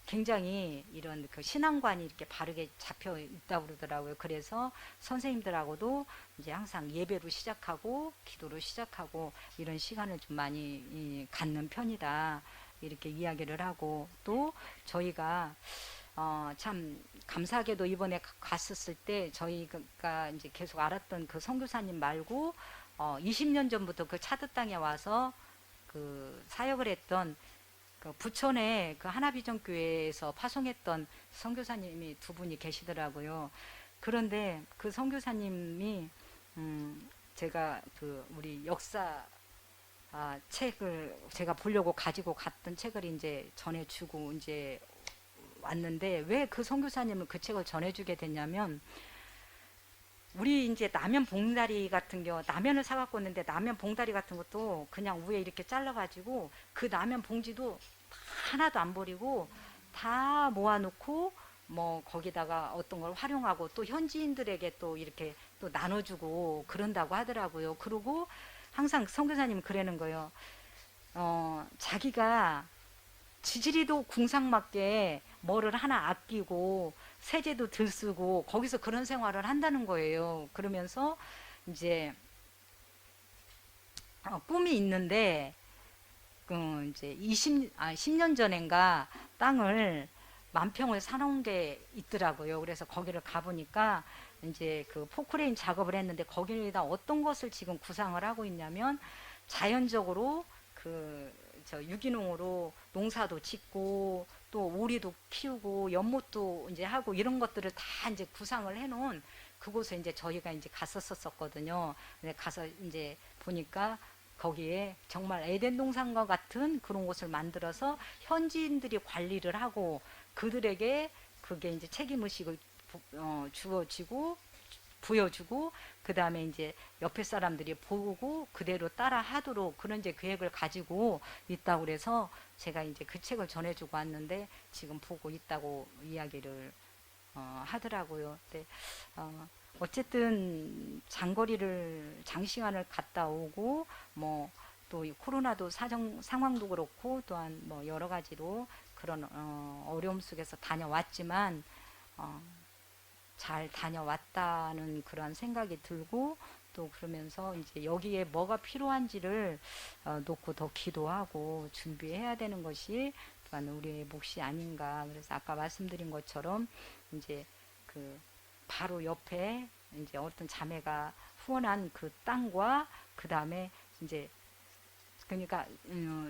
굉장히 이런 그 신앙관이 이렇게 바르게 잡혀 있다고 그러더라고요. 그래서 선생님들하고도 이제 항상 예배로 시작하고 기도로 시작하고 이런 시간을 좀 많이 갖는 편이다. 이렇게 이야기를 하고, 또 저희가 참 감사하게도 이번에 갔었을 때 저희가 이제 계속 알았던 그 선교사님 말고 20년 전부터 그 차드 땅에 와서 그 사역을 했던 그 부천의 그 하나비전교회에서 파송했던 선교사님이 두 분이 계시더라고요. 그런데 그 선교사님이 제가 그 우리 역사 책을 제가 보려고 가지고 갔던 책을 이제 전해주고 이제 왔는데, 왜 그 선교사님은 그 책을 전해주게 됐냐면, 우리 이제 라면 봉다리 같은 경우 라면을 사갖고 왔는데 라면 봉다리 같은 것도 그냥 위에 이렇게 잘라가지고 그 라면 봉지도 하나도 안 버리고 다 모아놓고 뭐 거기다가 어떤 걸 활용하고 또 현지인들에게 또 이렇게 또 나눠주고 그런다고 하더라고요. 그리고 항상 선교사님 그러는 거예요. 자기가 지지리도 궁상맞게 뭐를 하나 아끼고 세제도 들 쓰고 거기서 그런 생활을 한다는 거예요. 그러면서 이제 꿈이 있는데 이제 10년 전인가 땅을 만평을 사놓은 게 있더라고요. 그래서 거기를 가보니까 이제 그 포크레인 작업을 했는데 거기에다 어떤 것을 지금 구상을 하고 있냐면, 자연적으로 저 유기농으로 농사도 짓고 또 오리도 키우고 연못도 이제 하고 이런 것들을 다 이제 구상을 해놓은 그곳에 이제 저희가 이제 갔었었거든요. 근데 가서 이제 보니까 거기에 정말 에덴 동산과 같은 그런 곳을 만들어서 현지인들이 관리를 하고 그들에게 그게 이제 책임의식을 주어지고 부여주고, 그 다음에 이제 옆에 사람들이 보고 그대로 따라 하도록 그런 이제 계획을 가지고 있다고 그래서 제가 이제 그 책을 전해주고 왔는데 지금 보고 있다고 이야기를 하더라고요. 근데 어쨌든 장시간을 갔다 오고 뭐 또 코로나도 상황도 그렇고 또한 뭐 여러 가지로 그런 어려움 속에서 다녀왔지만 잘 다녀왔다는 그런 생각이 들고, 또 그러면서 이제 여기에 뭐가 필요한지를 놓고 더 기도하고 준비해야 되는 것이 또한 우리의 몫이 아닌가. 그래서 아까 말씀드린 것처럼 이제 그 바로 옆에 이제 어떤 자매가 후원한 그 땅과 그 다음에 이제 그러니까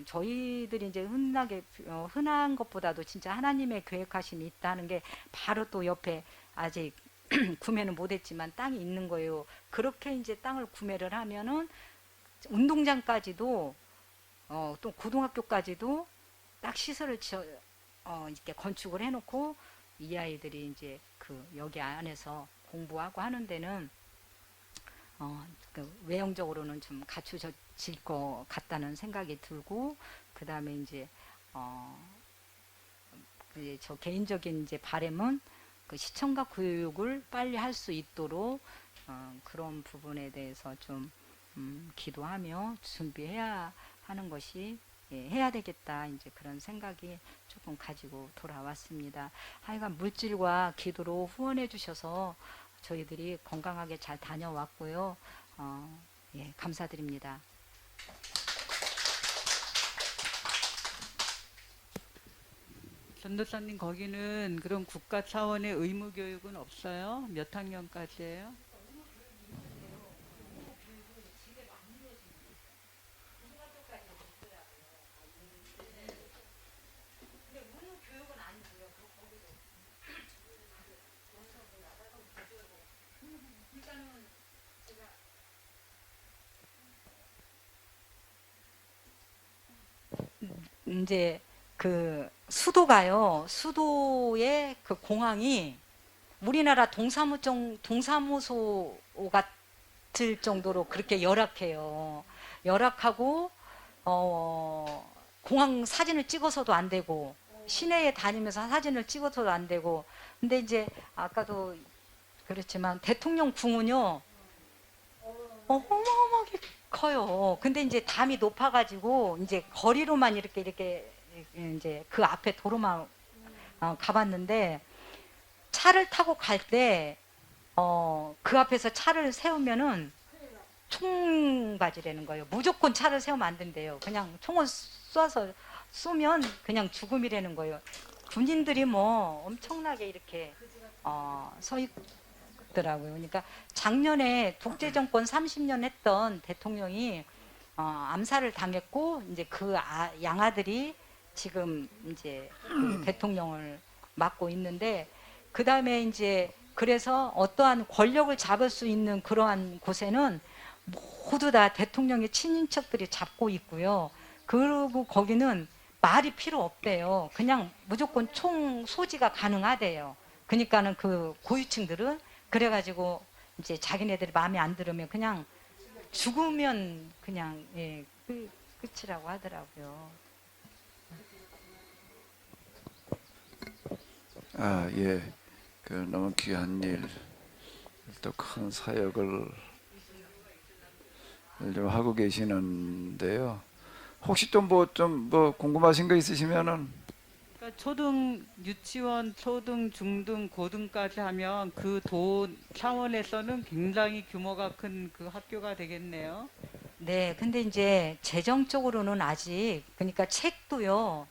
저희들이 이제 흔한 것보다도 진짜 하나님의 계획하심이 있다는 게 바로 또 옆에 아직 구매는 못했지만 땅이 있는 거예요. 그렇게 이제 땅을 구매를 하면은 운동장까지도 또 고등학교까지도 딱 시설을 이렇게 건축을 해놓고 이 아이들이 이제 그 여기 안에서 공부하고 하는 데는 그 외형적으로는 좀 갖추어질 것 같다는 생각이 들고, 그 다음에 이제 저 개인적인 이제 바람은 그 시청각 교육을 빨리 할 수 있도록 그런 부분에 대해서 좀 기도하며 준비해야 하는 것이 해야 되겠다, 이제 그런 생각이 조금 가지고 돌아왔습니다. 하여간 물질과 기도로 후원해 주셔서 저희들이 건강하게 잘 다녀왔고요. 예, 감사드립니다. 전도사님, 거기는 그런 국가 차원의 의무 교육은 없어요? 몇 학년까지예요? 이제 그 수도의 그 공항이 우리나라 동사무소 같을 정도로 그렇게 열악해요. 열악하고 공항 사진을 찍어서도 안 되고 시내에 다니면서 사진을 찍어서도 안 되고. 근데 이제 아까도 그렇지만 대통령 궁은요 어마어마하게 커요. 근데 이제 담이 높아가지고 이제 거리로만 이렇게 이제 그 앞에 도로만 가봤는데 차를 타고 갈 때 그 앞에서 차를 세우면은 총맞이라는 거예요. 무조건 차를 세우면 안 된대요. 그냥 총을 쏘면 그냥 죽음이라는 거예요. 군인들이 뭐 엄청나게 이렇게 서 있더라고요. 그러니까 작년에 독재 정권 30년 했던 대통령이 암살을 당했고 이제 그 양아들이 지금 이제 그 대통령을 맡고 있는데 그 다음에 이제 그래서 어떠한 권력을 잡을 수 있는 그러한 곳에는 모두 다 대통령의 친인척들이 잡고 있고요. 그리고 거기는 말이 필요 없대요. 그냥 무조건 총 소지가 가능하대요. 그러니까는 그 고위층들은 그래가지고 이제 자기네들이 마음에 안 들으면 그냥 죽으면 그냥 끝이라고 하더라고요. 아, 예. 그 너무 귀한 일, 또 큰 사역을 좀 하고 계시는데요. 혹시 또 뭐 좀 뭐 궁금하신 거 있으시면은 그러니까 초등 유치원, 초등, 중등, 고등까지 하면 그 도 차원에서는 굉장히 규모가 큰 그 학교가 되겠네요. 네, 근데 이제 재정적으로는 아직 그러니까 책도요.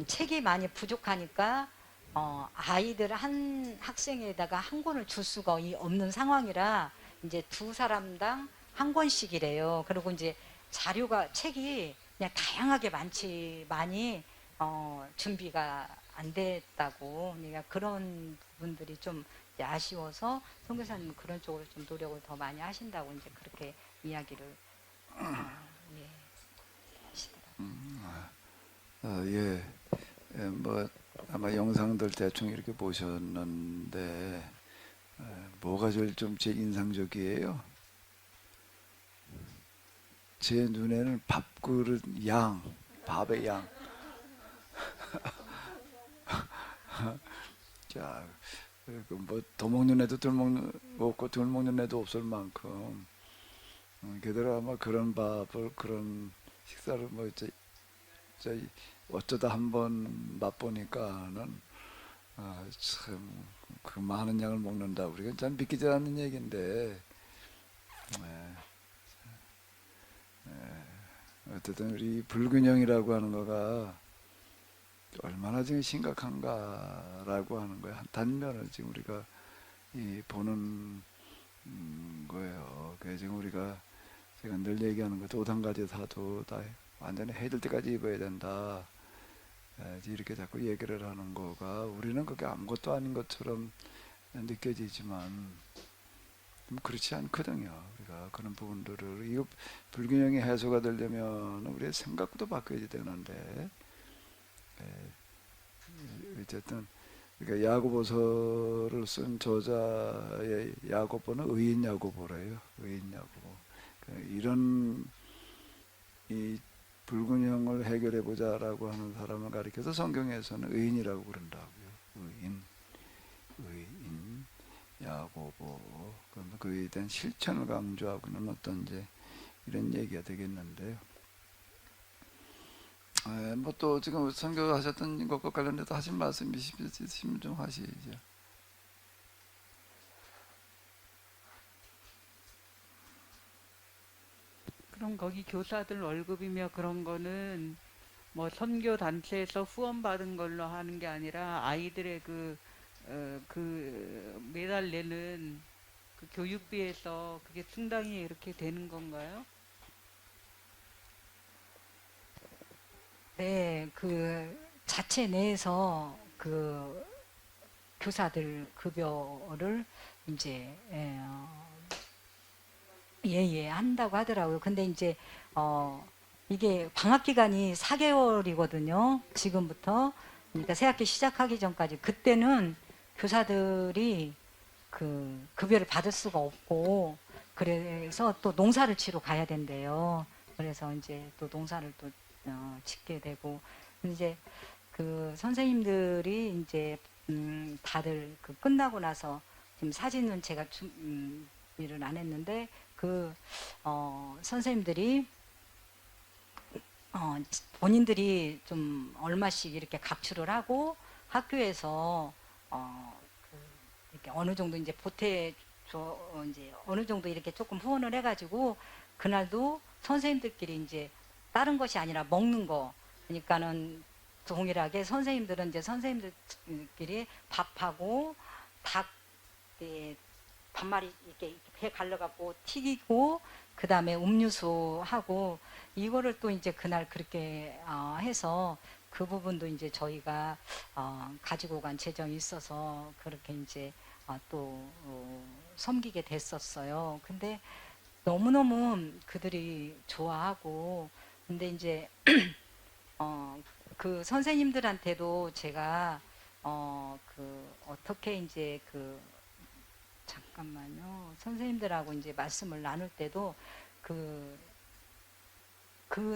책이 많이 부족하니까 아이들 한 학생에다가 한 권을 줄 수가 없는 상황이라 이제 두 사람당 한 권씩이래요. 그리고 이제 자료가 책이 그냥 다양하게 많이 준비가 안 됐다고. 그러니까 그런 부분들이 좀 이제 아쉬워서 선교사님은 그런 쪽으로 좀 노력을 더 많이 하신다고 이제 그렇게 이야기를 예, 하시더라고요. 예. 뭐 아마 영상들 대충 이렇게 보셨는데 뭐가 제일 좀 제 인상적이에요? 제 눈에는 밥그릇 양, 밥의 양. 자, 뭐 더 먹는 애도 덜 먹는 없고 덜 먹는 애도 없을 만큼 게다가 아마 그런 밥을 그런 식사를 뭐 저 어쩌다 한번 맛보니까는 참 그 많은 양을 먹는다. 우리가 참 믿기지 않는 얘기인데 어쨌든 우리 불균형이라고 하는 거가 얼마나 지금 심각한가라고 하는 거야. 한 단면을 지금 우리가 보는 거예요. 그래서 지금 우리가 제가 늘 얘기하는 것도 옷 한 가지 사도 다 완전히 해질 때까지 입어야 된다. 이렇게 자꾸 얘기를 하는 거가 우리는 그게 아무것도 아닌 것처럼 느껴지지만 좀 그렇지 않거든요. 우리가 그런 부분들을 이 불균형이 해소가 되려면 우리의 생각도 바뀌어야 되는데 어쨌든 그러니까 야고보서를 쓴 저자의 야고보는 의인 야고보래요. 의인 야고보. 이런 이 불균형을 해결해 보자라고 하는 사람을 가리켜서 성경에서는 의인이라고 그런다고요. 의인, 야고보. 그러면 그에 대한 실천을 강조하고는 어떤 이제 이런 얘기가 되겠는데요. 뭐 또 지금 선교하셨던 것과 관련해서 하신 말씀 있으시면 좀 하시죠. 그럼 거기 교사들 월급이며 그런 거는 뭐 선교 단체에서 후원 받은 걸로 하는 게 아니라 아이들의 그 매달 내는 그 교육비에서 그게 충당이 이렇게 되는 건가요? 네, 그 자체 내에서 그 교사들 급여를 이제 한다고 하더라고요. 근데 이제 이게 방학 기간이 4개월이거든요. 지금부터 그러니까 새학기 시작하기 전까지 그때는 교사들이 그 급여를 받을 수가 없고 그래서 또 농사를 지러 가야 된대요. 그래서 이제 또 농사를 또 짓게 되고 이제 그 선생님들이 이제 다들 그 끝나고 나서 지금 사진은 제가 준비를 안 했는데 그 선생님들이 본인들이 좀 얼마씩 이렇게 각출을 하고 학교에서 그 이렇게 어느 정도 이제 보태 줘 이제 어느 정도 이렇게 조금 후원을 해가지고 그날도 선생님들끼리 이제 다른 것이 아니라 먹는 거 그러니까는 동일하게 선생님들은 이제 선생님들끼리 밥하고 닭 예, 반마리 이렇게 배 갈라갖고 튀기고 그 다음에 음료수 하고 이거를 또 이제 그날 그렇게 해서 그 부분도 이제 저희가 가지고 간 재정이 있어서 그렇게 이제 또 섬기게 됐었어요. 근데 너무너무 그들이 좋아하고 근데 이제 그 선생님들한테도 제가 어떻게 이제 잠깐만요. 선생님들하고 이제 말씀을 나눌 때도 그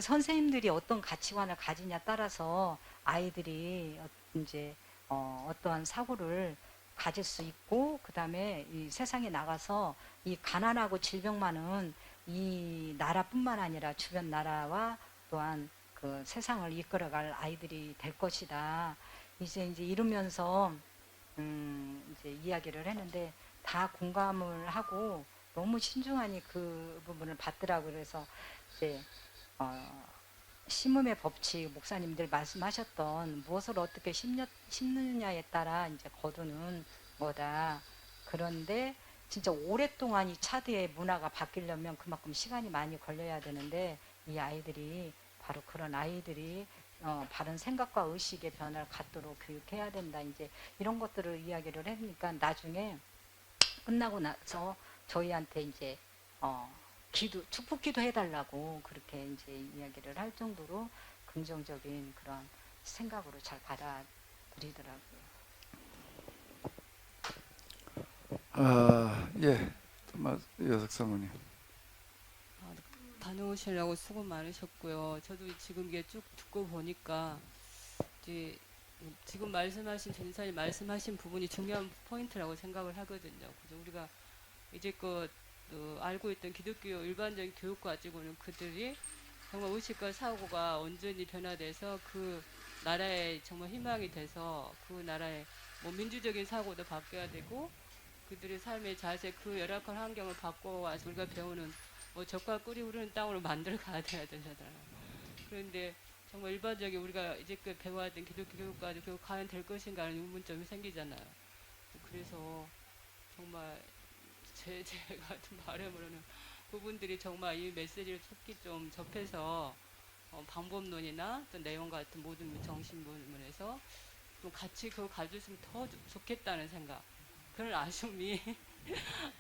선생님들이 어떤 가치관을 가지냐 따라서 아이들이 이제 어떠한 사고를 가질 수 있고 그 다음에 이 세상에 나가서 이 가난하고 질병 많은 이 나라뿐만 아니라 주변 나라와 또한 그 세상을 이끌어갈 아이들이 될 것이다. 이제 이러면서 이제 이야기를 했는데 다 공감을 하고 너무 신중하니 그 부분을 받더라고요. 그래서 이제 심음의 법칙 목사님들 말씀하셨던 무엇을 어떻게 심느냐에 따라 이제 거두는 거다. 그런데 진짜 오랫동안 이 차드의 문화가 바뀌려면 그만큼 시간이 많이 걸려야 되는데 이 아이들이 바로 그런 아이들이 바른 생각과 의식의 변화를 갖도록 교육해야 된다. 이제 이런 것들을 이야기를 하니까 나중에 끝나고 나서 저희한테 이제 축복 기도 해달라고 그렇게 이제 이야기를 할 정도로 긍정적인 그런 생각으로 잘 받아들이더라고요. 예, 여석 사모님. 다녀오시려고 수고 많으셨고요. 저도 지금 이게 쭉 듣고 보니까 이제 지금 말씀하신 전사님 말씀하신 부분이 중요한 포인트라고 생각을 하거든요. 그래서 우리가 이제껏 알고 있던 기독교 일반적인 교육 가지고는 그들이 정말 의식과 사고가 온전히 변화돼서 그 나라에 정말 희망이 돼서 그 나라의 뭐 민주적인 사고도 바뀌어야 되고 그들의 삶의 자세 그 열악한 환경을 바꿔와서 우리가 배우는 뭐 젖과 꿀이 흐르는 땅으로 만들어 가야 되잖아요. 그런데 정말 일반적인 우리가 이제껏 배워왔던 기독교 교육과도 교육 과연 될 것인가 하는 의문점이 생기잖아요. 그래서 정말 제가 좀 바람으로는 그분들이 정말 이 메시지를 특히 좀 접해서 방법론이나 또 내용 같은 모든 정신문에서 좀 같이 그걸 가졌으면 더 좋겠다는 생각 그런 아쉬움이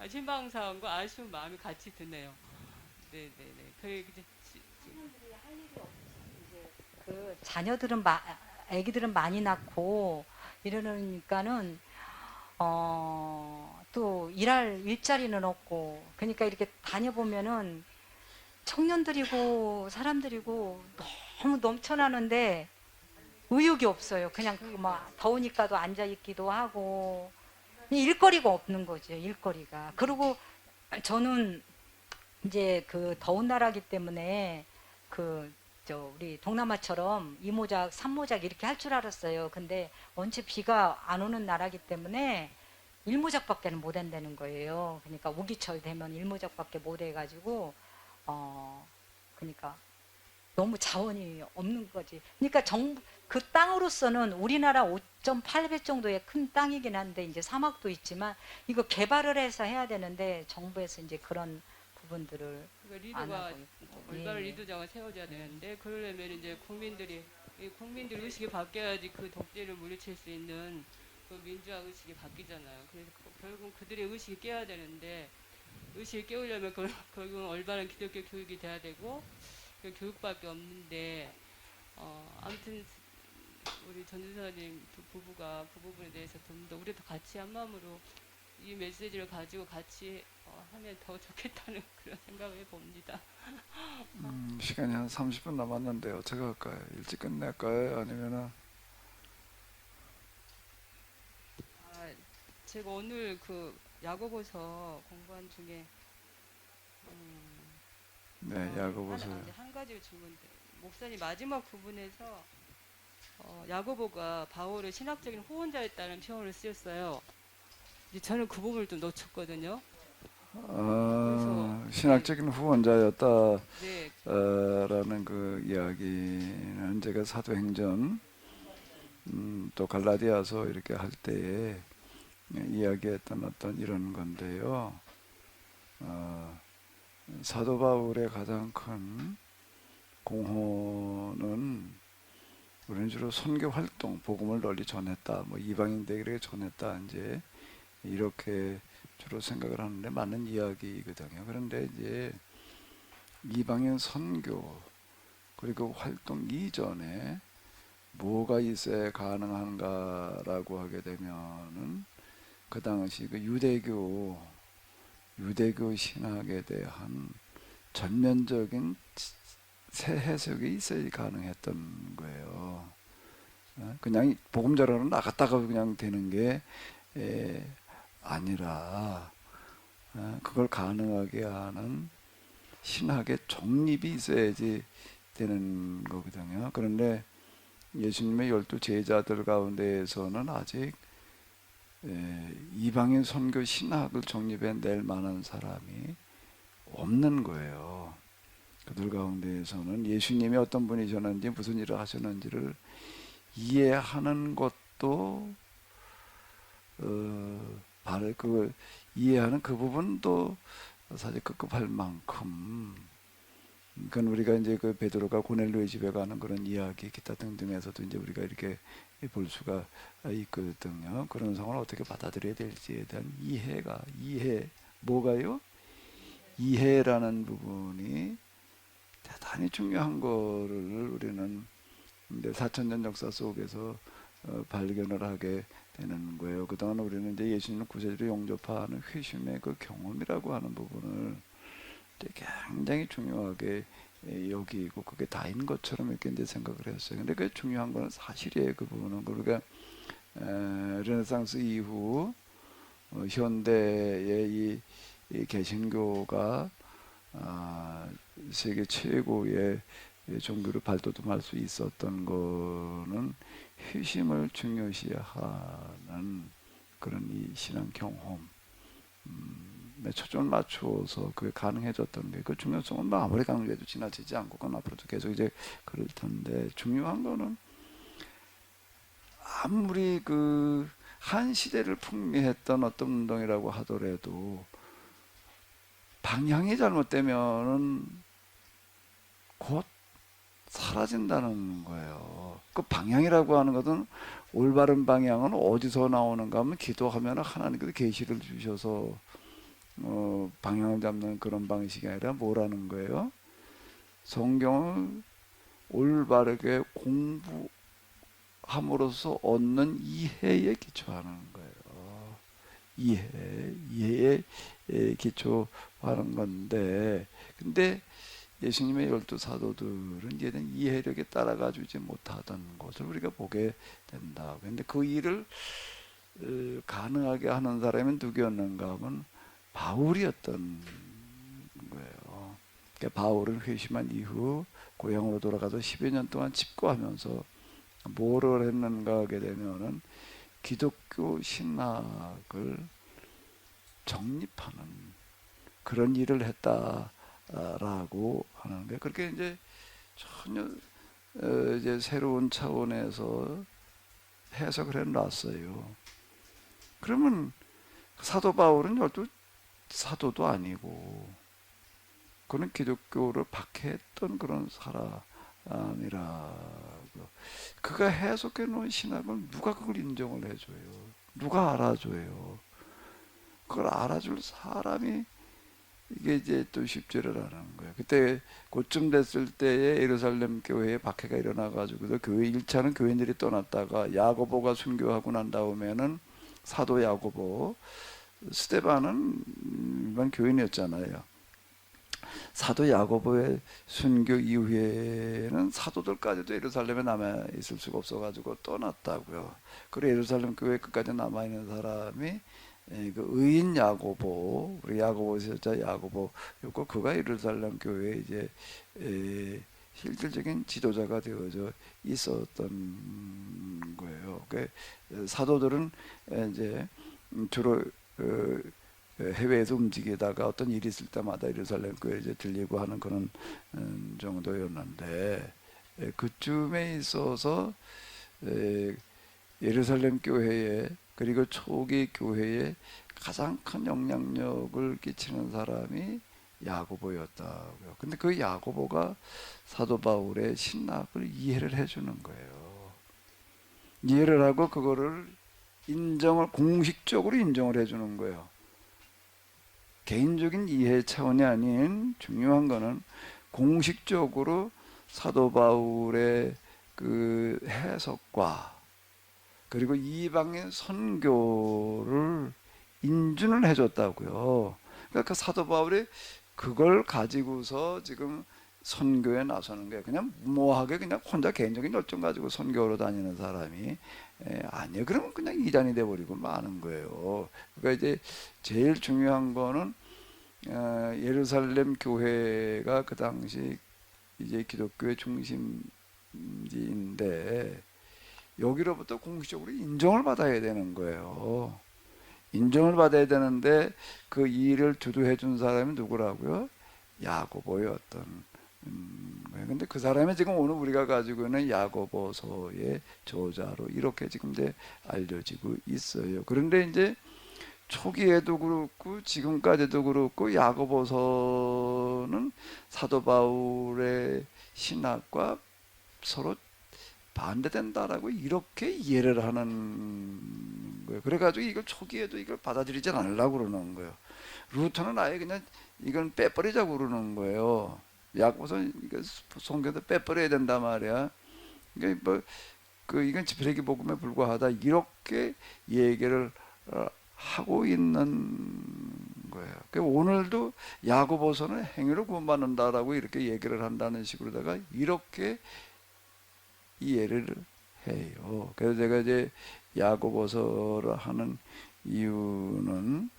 희망사항과 아쉬운 마음이 같이 드네요. 네네네. 선생님들이 할 일이 없지. 이제 그 자녀들은 아기들은 많이 낳고 이러니까는 또 일할 일자리는 없고 그러니까 이렇게 다녀보면은 청년들이고 사람들이고 너무 넘쳐나는데 의욕이 없어요. 그냥 막 더우니까도 앉아 있기도 하고 일거리가 없는 거죠. 일거리가. 그리고 저는 이제 그 더운 나라기 때문에 우리 동남아처럼 이모작, 삼모작 이렇게 할 줄 알았어요. 근데 원체 비가 안 오는 나라기 때문에 일모작밖에는 못 한다는 거예요. 그러니까 우기철 되면 일모작밖에 못 해가지고 그러니까 너무 자원이 없는 거지. 그러니까 그 땅으로서는 우리나라 5.8배 정도의 큰 땅이긴 한데 이제 사막도 있지만 이거 개발을 해서 해야 되는데 정부에서 이제 그런 부분들을 그러니까 안 리더가 하고 있고. 올바른 리더장을 세워줘야 되는데 그러려면 이제 국민들 의식이 바뀌어야지 그 독재를 물리칠 수 있는 그 민주화 의식이 바뀌잖아요. 그래서 결국 그들의 의식이 깨야 되는데 의식을 깨우려면 결국은 올바른 기독교 교육이 돼야 되고 그 교육밖에 없는데 아무튼 우리 전도사님 부부가 그 부분에 대해서 좀 더 우리도 같이 한 마음으로 이 메시지를 가지고 같이 하면 더 좋겠다는 그런 생각을 해봅니다. 시간이 한 30분 남았는데 어떻게 할까요? 일찍 끝낼까요? 아니면은 제가 오늘 그 야고보서 공부한 중에 네, 하나, 야고보서. 이제 한 가지 질문. 목사님 마지막 부분에서 야고보가 바울의 신학적인 후원자였다는 표현을 쓰였어요. 이제 저는 그 부분을 좀 놓쳤거든요. 그래서 신학적인 후원자였다. 네, 라는 그 이야기는 제가 사도행전 또 갈라디아서 이렇게 할 때에 이야기했던 어떤 이런 건데요. 사도 바울의 가장 큰 공헌은 우리는 주로 선교 활동, 복음을 널리 전했다, 뭐 이방인들에게 전했다, 이제 이렇게 주로 생각을 하는데 맞는 이야기거든요. 그런데 이제 이방인 선교 그리고 활동 이전에 뭐가 있어야 가능한가라고 하게 되면은 그 당시 그 유대교 신학에 대한 전면적인 새 해석이 있어야 가능했던 거예요. 그냥 복음 전하러 나갔다가 그냥 되는 게 아니라 그걸 가능하게 하는 신학의 정립이 있어야지 되는 거거든요. 그런데 예수님의 12 제자들 가운데에서는 아직 이방인 선교 신학을 정립해 낼 만한 사람이 없는 거예요. 그들 가운데에서는 예수님이 어떤 분이셨는지 무슨 일을 하셨는지를 이해하는 것도 바로 그 이해하는 그 부분도 사실 급급할 만큼, 그건 우리가 이제 그 베드로가 고넬료의 집에 가는 그런 이야기 기타 등등에서도 이제 우리가 이렇게 볼 수가 있거든요. 그런 상황을 어떻게 받아들여야 될지에 대한 이해 뭐가요? 이해라는 부분이 대단히 중요한 거를 우리는 이제 4,000년 역사 속에서 발견을 하게 되는 거예요. 그동안 우리는 이제 예수님을 구세주로 영접하는 회심의 그 경험이라고 하는 부분을 굉장히 중요하게 여기고 그게 다인 것처럼 이렇게 이제 생각을 했어요. 근데 그 중요한 거는 사실이에요. 그 부분은 우리가 르네상스 이후 현대의 이 개신교가 세계 최고의 종교를 발돋움할 수 있었던 거는 회심을 중요시하는 그런 이 신앙 경험 초점을 맞추어서 그게 가능해졌던 게 그 중요성은 뭐 아무리 강조해도 지나치지 않고 그건 앞으로도 계속 이제 그럴 텐데, 중요한 거는 아무리 그 한 시대를 풍미했던 어떤 운동이라고 하더라도 방향이 잘못되면은 곧 사라진다는 거예요. 그 방향이라고 하는 것은 올바른 방향은 어디서 나오는가 하면 기도하면 하나님께서 계시를 주셔서 방향을 잡는 그런 방식이 아니라 뭐라는 거예요? 성경을 올바르게 공부함으로써 얻는 이해에 기초하는 거예요. 이해에 기초하는 건데, 근데 예수님의 12 사도들은 이제는 이해력에 따라가주지 못하던 것을 우리가 보게 된다. 근데 그 일을 가능하게 하는 사람은 누구였는가 하면 바울이었던 거예요. 그러니까 바울은 회심한 이후 고향으로 돌아가서 10여 년 동안 집거하면서 뭐를 했는가 하게 되면은 기독교 신학을 정립하는 그런 일을 했다라고 하는 게, 그렇게 이제 전혀 이제 새로운 차원에서 해석을 해놨어요. 그러면 사도 바울은 12 사도도 아니고 그는 기독교를 박해했던 그런 사람이라고. 그가 해석해 놓은 신학을 누가 그걸 인정을 해줘요? 누가 알아줘요? 그걸 알아줄 사람이 이게 이제 또 쉽지를 않은 거예요. 그때 그쯤 됐을 때에 예루살렘 교회에 박해가 일어나가지고 교회 1차는 교인들이 떠났다가 야고보가 순교하고 난 다음에는 사도 야고보, 스데반은 일반 교인이었잖아요. 사도 야고보의 순교 이후에는 사도들까지도 예루살렘에 남아 있을 수가 없어가지고 떠났다고요. 그리고 예루살렘 교회 끝까지 남아 있는 사람이 그 의인 야고보, 우리 야고보 제자 야고보였고 그가 예루살렘 교회에 이제 실질적인 지도자가 되어져 있었던 거예요. 그 사도들은 이제 주로 해외에서 움직이다가 어떤 일이 있을 때마다 예루살렘 교회에 이제 들리고 하는 그런 정도였는데 그쯤에 있어서 예루살렘 교회에 그리고 초기 교회에 가장 큰 영향력을 끼치는 사람이 야고보였다고요. 근데 그 야고보가 사도 바울의 신학을 이해를 해주는 거예요. 이해를 하고 그거를 공식적으로 인정을 해주는 거예요. 개인적인 이해 차원이 아닌 중요한 거는 공식적으로 사도 바울의 그 해석과 그리고 이방의 선교를 인준을 해줬다고요. 그러니까 그 사도 바울이 그걸 가지고서 지금 선교에 나서는 거예요. 그냥 무모하게 그냥 혼자 개인적인 열정 가지고 선교로 다니는 사람이 아니에요. 그러면 그냥 이단이 돼버리고 마는 거예요. 그러니까 이제 제일 중요한 거는 예루살렘 교회가 그 당시 이제 기독교의 중심지인데 여기로부터 공식적으로 인정을 받아야 되는 거예요. 인정을 받아야 되는데 그 일을 주도해 준 사람이 누구라고요? 야고보였던 거예요. 근데 그 사람이 지금 오늘 우리가 가지고 있는 야고보서의 저자로 이렇게 지금 이제 알려지고 있어요. 그런데 이제 초기에도 그렇고 지금까지도 그렇고 야고보서는 사도 바울의 신학과 서로 반대된다라고 이렇게 이해를 하는 거예요. 그래가지고 이걸 초기에도 이걸 받아들이지 않으려고 그러는 거예요. 루터는 아예 그냥 이건 빼버리자고 그러는 거예요. 야고보서 이거 성경도 빼버려야 된다 말이야. 그러니까 이건 지푸레기 복음에 불과하다 이렇게 얘기를 하고 있는 거예요. 그러니까 오늘도 야고보서는 행위로 구원받는다라고 이렇게 얘기를 한다는 식으로다가 이렇게 이해를 해요. 그래서 제가 이제 야고보서를 하는 이유는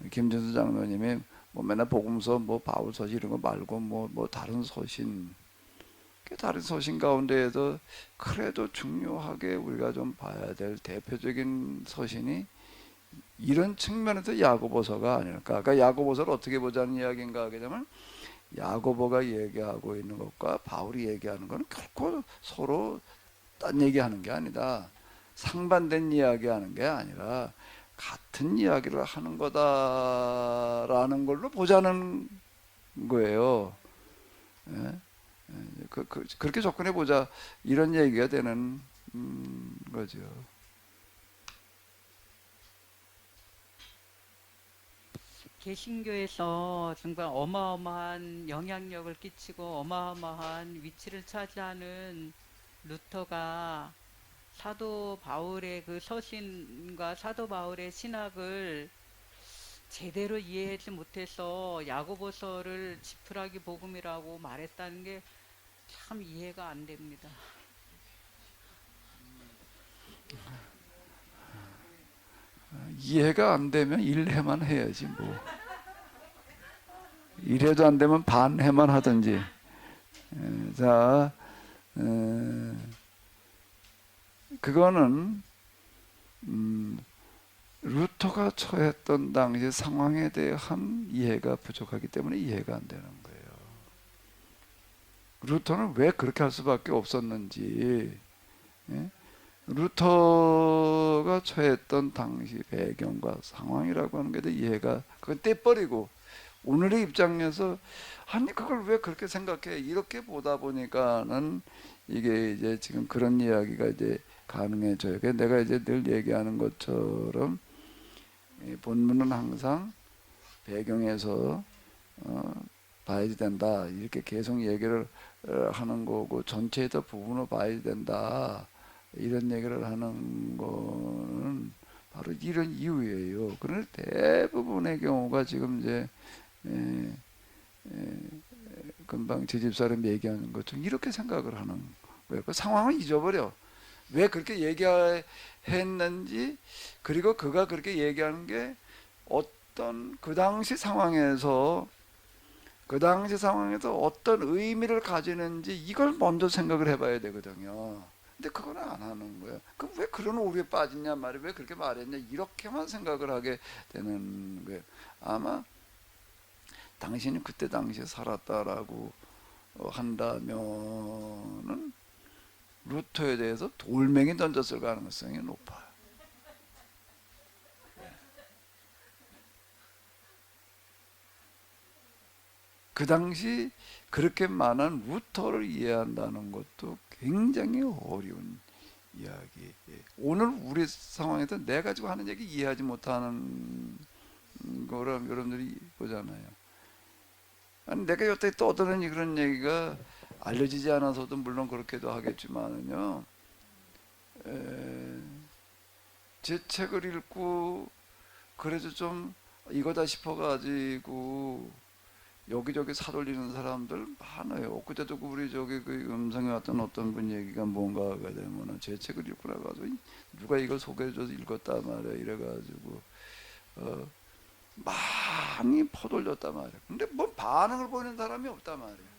김준수 장로님이 뭐 맨날 복음서 뭐 바울서시 이런 거 말고 뭐 다른 서신 가운데에서 그래도 중요하게 우리가 좀 봐야 될 대표적인 서신이 이런 측면에서 야고보서가 아닐까. 그러니까 야고보서를 어떻게 보자는 이야기인가 하게 되면 야고보가 얘기하고 있는 것과 바울이 얘기하는 것은 결코 서로 딴 얘기하는 게 아니다. 상반된 이야기하는 게 아니라 같은 이야기를 하는 거다라는 걸로 보자는 거예요. 예? 그렇게 접근해 보자 이런 얘기가 되는 거죠. 개신교에서 정말 어마어마한 영향력을 끼치고 어마어마한 위치를 차지하는 루터가 사도 바울의 그 서신과 사도 바울의 신학을 제대로 이해하지 못해서 야고보서를 지푸라기 복음이라고 말했다는 게 참 이해가 안 됩니다. 이해가 안 되면 1회만 해야지 뭐. 1회도 안 되면 반 회만 하든지. 자, 그거는 루터가 처했던 당시 상황에 대한 이해가 부족하기 때문에 이해가 안 되는 거예요. 루터는 왜 그렇게 할 수밖에 없었는지, 루터가 처했던 당시 배경과 상황이라고 하는 게 이해가 그건 떼버리고 오늘의 입장에서 아니 그걸 왜 그렇게 생각해 이렇게 보다 보니까는 이게 이제 지금 그런 이야기가 이제 가능해져요. 내가 이제 늘 얘기하는 것처럼 본문은 항상 배경에서 봐야 된다 이렇게 계속 얘기를 하는 거고 전체에서 부분을 봐야 된다 이런 얘기를 하는 거는 바로 이런 이유예요. 그런데 대부분의 경우가 지금 이제 금방 제 집사람이 얘기하는 것처럼 이렇게 생각을 하는 거예요. 그 상황을 잊어버려. 왜 그렇게 얘기했는지 그리고 그가 그렇게 얘기하는 게 어떤 그 당시 상황에서 어떤 의미를 가지는지 이걸 먼저 생각을 해봐야 되거든요. 근데 그건 안 하는 거예요. 그럼 왜 그런 오류에 빠지냐 말이에요. 왜 그렇게 말했냐 이렇게만 생각을 하게 되는 거예요. 아마 당신이 그때 당시에 살았다라고 한다면은 루터에 대해서 돌멩이 던졌을 가능성이 높아요. 그 당시 그렇게 많은 루터를 이해한다는 것도 굉장히 어려운 이야기. 오늘 우리 상황에서 내가 가지고 하는 얘기 이해하지 못하는 거라 여러분들이 보잖아요. 아니, 내가 여태 떠드는 그런 얘기가 알려지지 않아서도 물론 그렇게도 하겠지만은요. 제 책을 읽고 그래도 좀 이거다 싶어가지고 여기저기 사돌리는 사람들 많아요. 그때도 우리 저기 그 음성에 왔던 어떤 분 얘기가 뭔가가 되면은 제 책을 읽고 나가서 누가 이걸 소개해줘서 읽었다 말이야. 이래가지고 많이 퍼돌렸단 말이야. 근데 뭐 반응을 보이는 사람이 없단 말이야.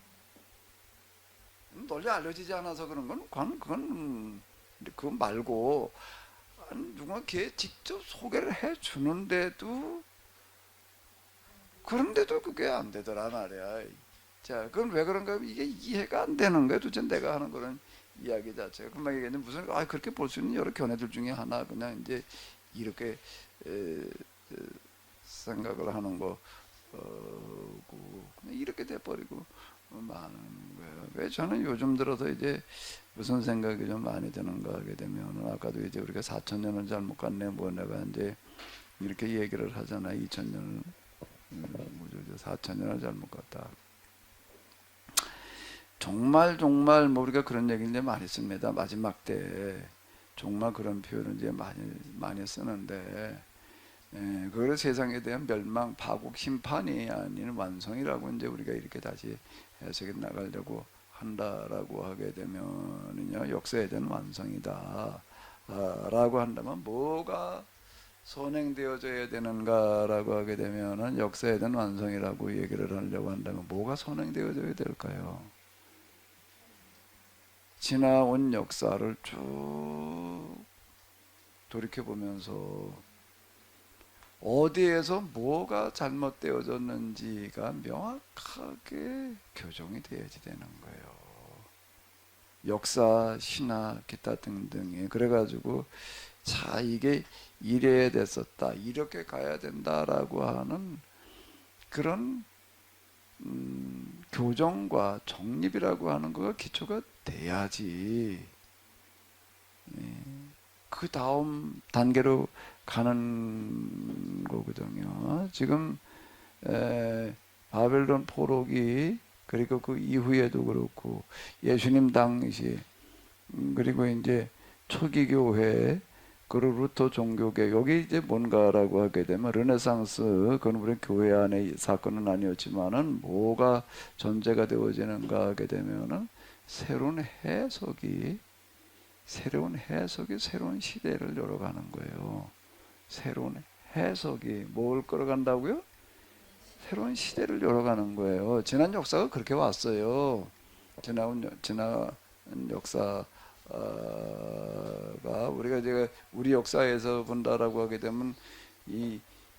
널리 알려지지 않아서 그런 건 그거 말고 누가 걔 직접 소개를 해주는데도 그런데도 그게 안 되더라 말이야. 자, 그건 왜 그런가? 이게 이해가 안 되는 거야. 도대체 내가 하는 그런 이야기 자체가. 금방 얘기했는데 무슨 그렇게 볼 수 있는 여러 견해들 중에 하나 그냥 이제 이렇게 생각을 하는 거 그냥 이렇게 돼버리고 많은 거예요. 왜 저는 요즘 들어서 이제 무슨 생각이 좀 많이 드는가 하게 되면 아까도 이제 우리가 4,000년을 잘못 갔네 뭐 내가 이제 이렇게 얘기를 하잖아. 2,000년을 4,000년을 잘못 갔다. 정말 뭐 우리가 그런 얘기를 이제 많이 씁니다. 마지막 때 정말 그런 표현을 이제 많이 쓰는데 그걸 세상에 대한 멸망, 파국, 심판이 아닌 완성이라고 이제 우리가 이렇게 다시 해석해 나가려고 한다라고 하게 되면은요 역사에 대한 완성이다 라고 한다면 뭐가 선행되어져야 되는가라고 하게 되면은 역사에 대한 완성이라고 얘기를 하려고 한다면 뭐가 선행되어져야 될까요? 지나온 역사를 쭉 돌이켜보면서 어디에서 뭐가 잘못되어졌는지가 명확하게 교정이 되어야지 되는 거예요. 역사, 신학, 기타 등등이 그래가지고 자 이게 이래야 됐었다 이렇게 가야 된다라고 하는 그런 교정과 정립이라고 하는 거가 기초가 돼야지 그 다음 단계로 가는 거거든요. 지금 바벨론 포로기 그리고 그 이후에도 그렇고 예수님 당시 그리고 이제 초기 교회 그리고 루터 종교계 여기 이제 뭔가라고 하게 되면 르네상스 그건 우리 교회 안의 사건은 아니었지만은 뭐가 전제가 되어지는가 하게 되면은 새로운 해석이 새로운 시대를 열어가는 거예요. 새로운 해석이 뭘 끌어간다고요? 새로운 시대를 열어가는 거예요. 지난 역사가 그렇게 왔어요. 지난 역사가 우리가 이제 우리 역사에서 본다라고 하게 되면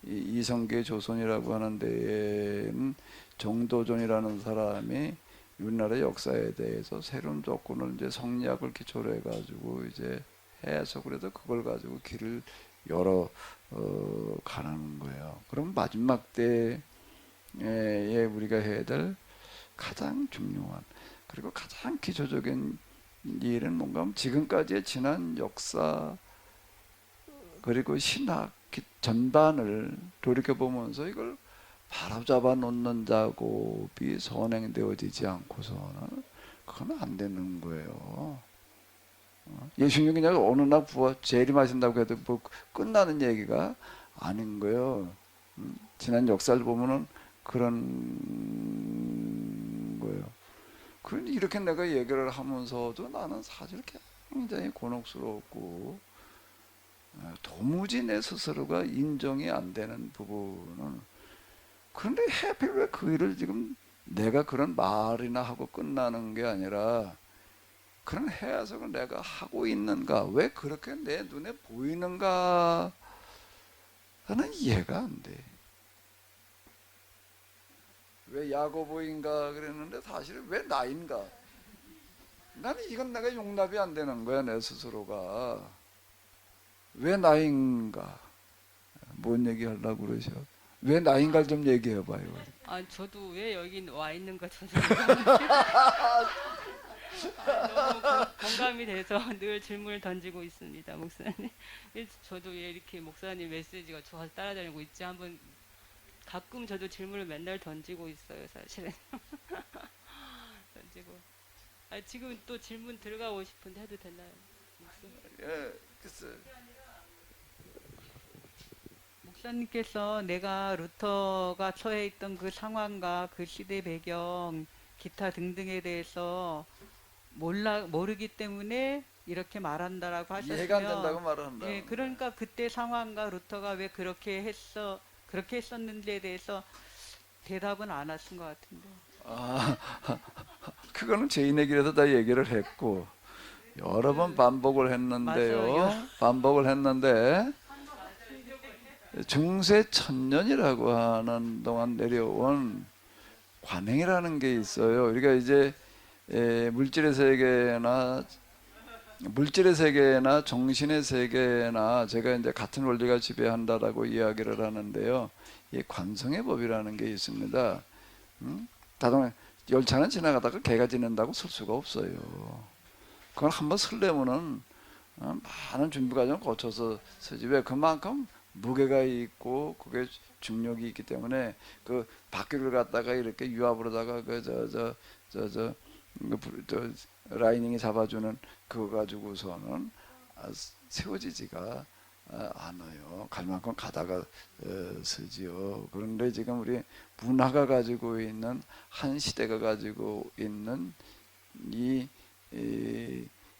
이성계 조선이라고 하는 데에는 정도전이라는 사람이 우리나라 역사에 대해서 새로운 조건을 이제 성리학을 기초로 해가지고 이제 해석을 해서 그걸 가지고 길을 열어 가는 거예요. 그럼 마지막 때에 우리가 해야 될 가장 중요한 그리고 가장 기초적인 일은 뭔가 하면 지금까지의 지난 역사 그리고 신학 전반을 돌이켜보면서 이걸 바로잡아 놓는 작업이 선행되어지지 않고서는 그건 안 되는 거예요. 예수님이 그냥 어느 날 부활 재림하신다고 해도 뭐 끝나는 얘기가 아닌 거예요. 지난 역사를 보면은 그런 거예요. 그런데 이렇게 내가 얘기를 하면서도 나는 사실 굉장히 곤혹스럽고 도무지 내 스스로가 인정이 안 되는 부분은, 그런데 하필 왜 그 일을 지금 내가 그런 말이나 하고 끝나는 게 아니라 그런 해석을 내가 하고 있는가, 왜 그렇게 내 눈에 보이는가 하는 이해가 안 돼. 왜 야고보인가 그랬는데 사실은 왜 나인가? 나는 이건 내가 용납이 안 되는 거야, 내 스스로가. 왜 나인가? 뭔 얘기하려고 그러셔? 왜 나인가 좀 얘기해봐요. 아, 저도 왜 여기 와 있는가 저도 너무 공감이 돼서 늘 질문을 던지고 있습니다, 목사님. 저도 왜 이렇게 목사님 메시지가 좋아서 따라다니고 있지? 한번 가끔 저도 질문을 맨날 던지고 있어요, 사실은. 던지고. 아, 지금 또 질문 들어가고 싶은데 해도 되나요, 목사님? 예, 글쎄. 목사님께서 내가 루터가 처해 있던 그 상황과 그 시대 배경, 기타 등등에 대해서 모르기 때문에 이렇게 말한다라고 하셨으면, 이해가 안 된다고 말을 한다. 예, 그러니까 그때 상황과 루터가 왜 그렇게 했었는지에 대해서 대답은 안 하신 것 같은데. 아, 그거는 제인에게라도 다 얘기를 했고 여러 번 반복을 했는데요. 맞아요. 반복을 했는데 중세 천년이라고 하는 동안 내려온 관행이라는 게 있어요. 우리가 이제 물질의 세계나 정신의 세계나 제가 이제 같은 원리가 지배한다라고 이야기를 하는데요. 이 관성의 법이라는 게 있습니다. 열차는 지나가다가 개가 지낸다고 설 수가 없어요. 그걸 한번 설려면은 많은 준비 과정을 거쳐서 서지. 왜? 그만큼 무게가 있고 그게 중력이 있기 때문에 그 바퀴를 갖다가 이렇게 유압으로다가 라이닝이 잡아주는 그거 가지고서는 세워지지가 않아요. 갈 만큼 가다가 서지요. 그런데 지금 우리 문화가 가지고 있는, 한 시대가 가지고 있는 이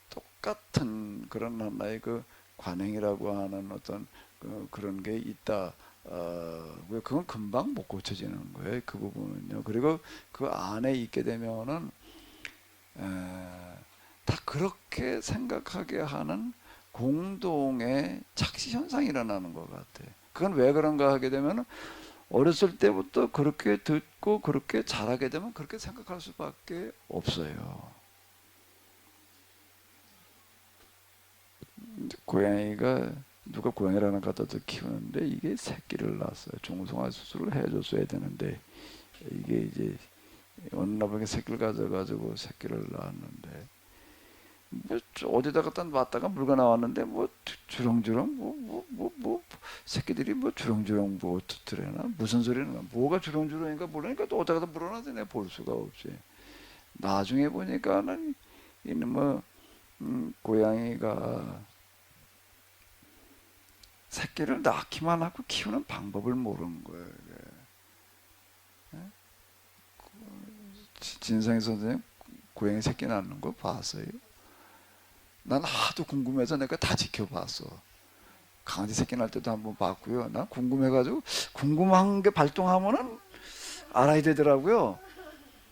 똑같은 그런 하나의 그 관행이라고 하는 어떤 그런 게 있다. 그건 금방 못 고쳐지는 거예요, 그 부분은요. 그리고 그 안에 있게 되면은 다 그렇게 생각하게 하는 공동의 착시 현상이 일어나는 것 같아요. 그건 왜 그런가 하게 되면 어렸을 때부터 그렇게 듣고 그렇게 자라게 되면 그렇게 생각할 수밖에 없어요. 고양이가, 누가 고양이를 하나 갖다 키우는데 이게 새끼를 낳았어요. 중성화 수술을 해줬어야 되는데 이게 이제 어느 날 보니까 새끼를 가져가지고 새끼를 낳았는데 뭐 어디다 갖다 놨다가 물가 나왔는데 뭐 주렁주렁 뭐 새끼들이 뭐 주렁주렁 뭐 어떻더래나 무슨 소리는, 뭐가 주렁주렁인가 모르니까 또 어디다 갖다 물어놔서 내가 볼 수가 없지. 나중에 보니까는 이는 뭐 고양이가 새끼를 낳기만 하고 키우는 방법을 모르는 거예요. 진성희 선생님 고양이 새끼 낳는 거 봤어요? 난 하도 궁금해서 내가 다 지켜봤어. 강아지 새끼 낳을 때도 한번 봤고요. 난 궁금해가지고, 궁금한 게 발동하면은 알아야 되더라고요.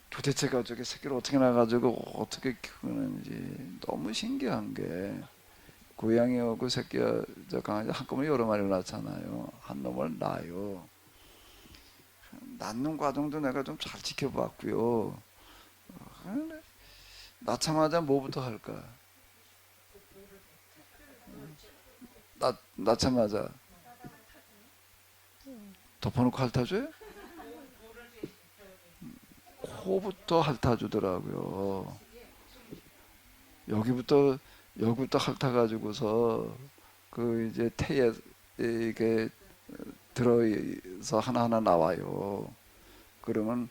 도대체 저게 새끼를 어떻게 낳아가지고 어떻게 키우는지. 너무 신기한 게, 고양이하고 새끼와 강아지 한꺼번에 여러 마리를 낳잖아요. 한 놈을 낳아요. 낳는 과정도 내가 좀 잘 지켜봤고요. 낳자마자 뭐부터 할까? 낳자마자 덮어놓고 핥아줘요? 코부터 핥아주더라고요. 여기부터 핥아가지고서 그 이제 태에 이게 들어서 하나하나 나와요. 그러면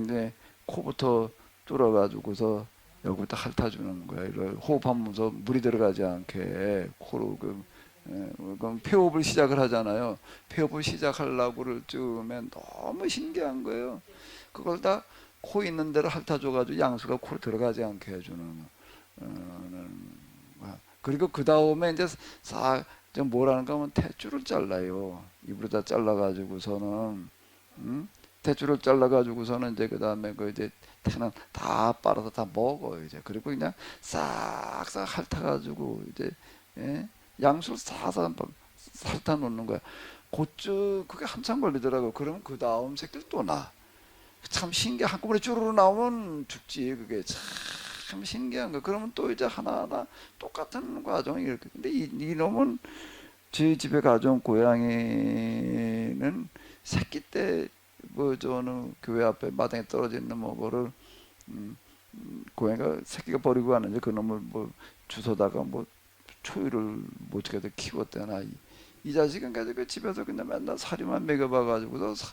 이제 코부터 뚫어가지고서 여기부터 핥아주는 거예요. 이걸 호흡하면서 물이 들어가지 않게 코로 그럼 폐호흡을 시작을 하잖아요. 폐호흡을 시작하려고 를 쯤에 너무 신기한 거예요. 그걸 다 코 있는 데를 핥아줘가지고 양수가 코로 들어가지 않게 해주는. 그리고 그 다음에 이제 싹 지금 뭐라는가 하면 탯줄을 잘라요. 입으로다 잘라가지고서는 탯줄을 잘라가지고서는 이제 그 다음에 그 이제 태는 다 빨아서 다 먹어요. 이제 그리고 그냥 싹싹 핥아가지고 이제 예? 양수를 싹싹 핥아 놓는 거야. 고추 그게 한참 걸리더라고. 그러면 그 다음 새끼를 또 나. 참 신기해. 한꺼번에 쭈루루 나오면 죽지. 그게 참 신기한 거. 그러면 또 이제 하나하나 똑같은 과정이 이렇게. 근데 이놈은 저희 집에 가져온 고양이는 새끼 때 뭐 저는 교회 앞에 마당에 떨어져 있는 뭐를 고양이가 새끼가 버리고 왔는데 그 놈을 뭐 주워다가 뭐 초유를 못 지켜서 키웠대나. 이 자식은 가지고 집에서 그냥 맨날 사료만 먹여봐가지고서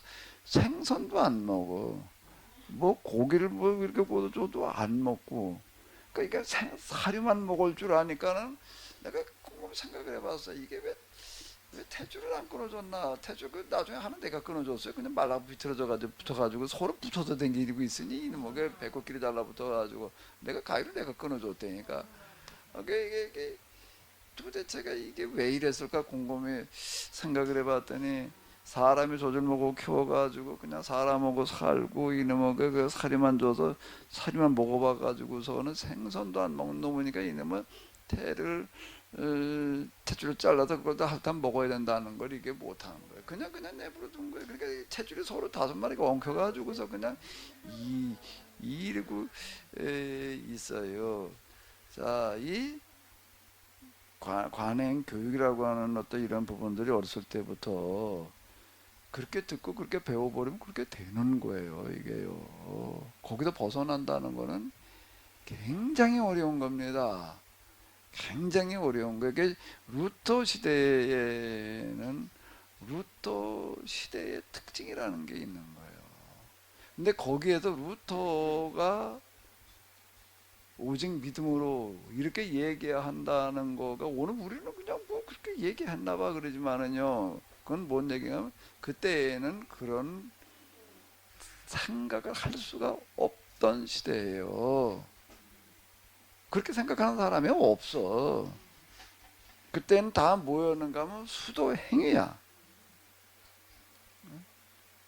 생선도 안 먹어. 뭐 고기를 뭐 이렇게 구워줘도 안 먹고. 그러니까 사료만 먹을 줄 아니까는 내가 곰곰이 생각을 해봤어. 이게 왜 탯줄을 안 끊어줬나? 탯줄 그 나중에 하는 내가 끊어줬어요. 그냥 말라 비틀어져가지고 붙어가지고 서로 붙어서 댕기고 있으니 이놈의 배꼽끼리 달라붙어가지고 내가 가위를 내가 끊어줬다니까. 이게 도대체가 이게 왜 이랬을까 곰곰이 생각을 해봤더니 사람이 젖을 먹고 키워가지고 그냥 사람하고 살고 이놈의 그 사료만 줘서 사료만 먹어봐가지고서는 생선도 안 먹는 놈이니까 이놈은 탯줄을 잘라서 그걸 다 핥아 먹어야 된다는 걸 이게 못하는 거예요. 그냥 내버려 둔 거예요. 그러니까 탯줄이 서로 5마리가 엉켜가지고서 그냥 이러고 있어요. 자, 이 관행 교육이라고 하는 어떤 이런 부분들이 어렸을 때부터 그렇게 듣고 그렇게 배워버리면 그렇게 되는 거예요. 이게요. 거기서 벗어난다는 거는 굉장히 어려운 겁니다. 굉장히 어려운 거예요. 루터 시대에는 루터 시대의 특징이라는 게 있는 거예요. 근데 거기에서 루터가 오직 믿음으로 이렇게 얘기한다는 거가 오늘 우리는 그냥 뭐 그렇게 얘기했나 봐 그러지만은요. 그건 뭔 얘기냐면 그때에는 그런 생각을 할 수가 없던 시대예요. 그렇게 생각하는 사람이 없어. 그때는 다 뭐였는가 하면 수도 행위야.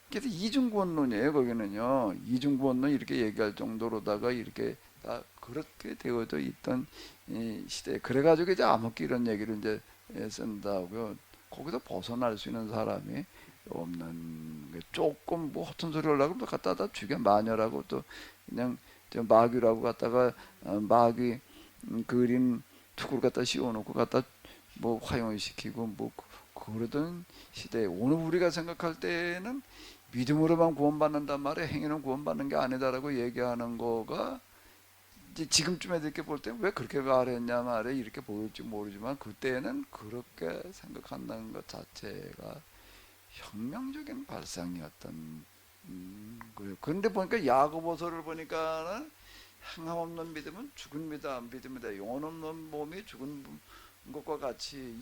그래서 이중구원론이에요. 거기는요. 이중구원론 이렇게 얘기할 정도로다가 이렇게 다 그렇게 되어져 있던 이 시대. 그래가지고 이제 암흑기 이런 얘기를 이제 쓴다고요. 거기서 벗어날 수 있는 사람이 없는. 조금 뭐 허튼 소리 하려고 또 갖다가 죽여 마녀라고 또 그냥 마귀라고 갖다가 마귀 그린 투구를 갖다 씌워놓고 갖다 뭐 화형시키고 뭐 그러던 시대에 오늘 우리가 생각할 때는 믿음으로만 구원받는단 말이에요. 행위는 구원받는 게 아니다라고 얘기하는 거가 이제 지금쯤에 이렇게 볼 때 왜 그렇게 말했냐 말이에요. 이렇게 보일지 모르지만 그때는 그렇게 생각한다는 것 자체가 혁명적인 발상이었던 거예요. 그런데 보니까 야고보서를 보니까는 행함 없는 믿음은 죽은 믿음이다. 영혼 없는 몸이 죽은 것과 같이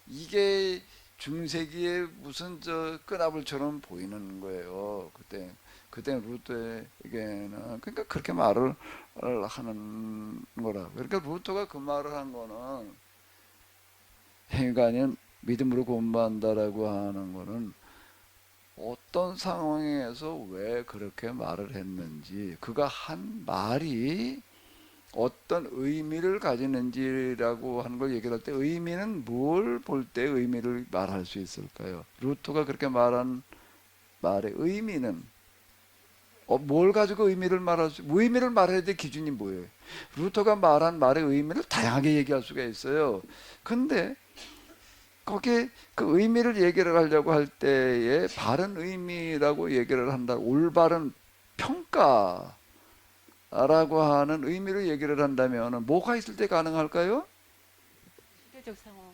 이게 중세기에 무슨 저 끈아불처럼 보이는 거예요. 그때 루터에게는 그러니까 그렇게 말을 하는 거라. 그러니까 루터가 그 말을 한 거는 행위가 아닌 믿음으로 구원받는다라고 하는 거는 어떤 상황에서 왜 그렇게 말을 했는지 그가 한 말이 어떤 의미를 가지는지라고 하는 걸 얘기할 때 의미는 뭘 볼 때 의미를 말할 수 있을까요? 루터가 그렇게 말한 말의 의미는 뭘 가지고 의미를 말해야 될 기준이 뭐예요? 루터가 말한 말의 의미를 다양하게 얘기할 수가 있어요. 근데 거기에 그 의미를 얘기를 하려고 할 때에 바른 의미라고 얘기를 한다. 올바른 평가라고 하는 의미를 얘기를 한다면 뭐가 있을 때 가능할까요? 시대적 상황.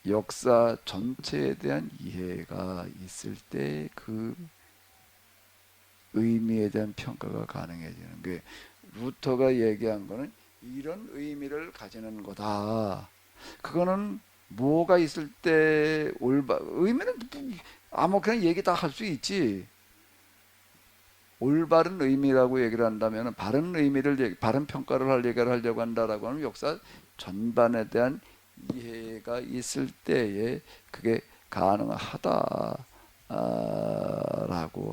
역사 전체에 대한 이해가 있을 때 그 의미에 대한 평가가 가능해지는 게 루터가 얘기한 거는 이런 의미를 가지는 거다. 그거는 뭐가 있을 때 의미는 아무렇게나 얘기 다 할 수 있지. 올바른 의미라고 얘기를 한다면 바른 의미를 바른 평가를 할 얘기를 하려고 한다라고 하면 역사 전반에 대한 이해가 있을 때에 그게 가능하다라고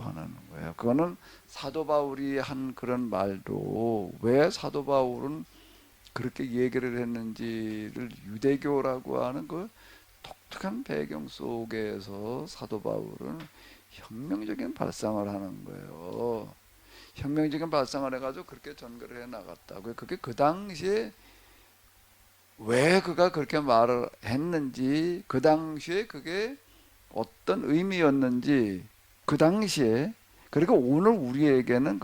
하는 거예요. 그거는 사도 바울이 한 그런 말도 왜 사도 바울은 그렇게 얘기를 했는지를 유대교라고 하는 그 독특한 배경 속에서 사도 바울은 혁명적인 발상을 하는 거예요. 혁명적인 발상을 해가지고 그렇게 전개를 해 나갔다고요. 그게 그 당시에 왜 그가 그렇게 말을 했는지, 그 당시에 그게 어떤 의미였는지, 그 당시에, 그리고 오늘 우리에게는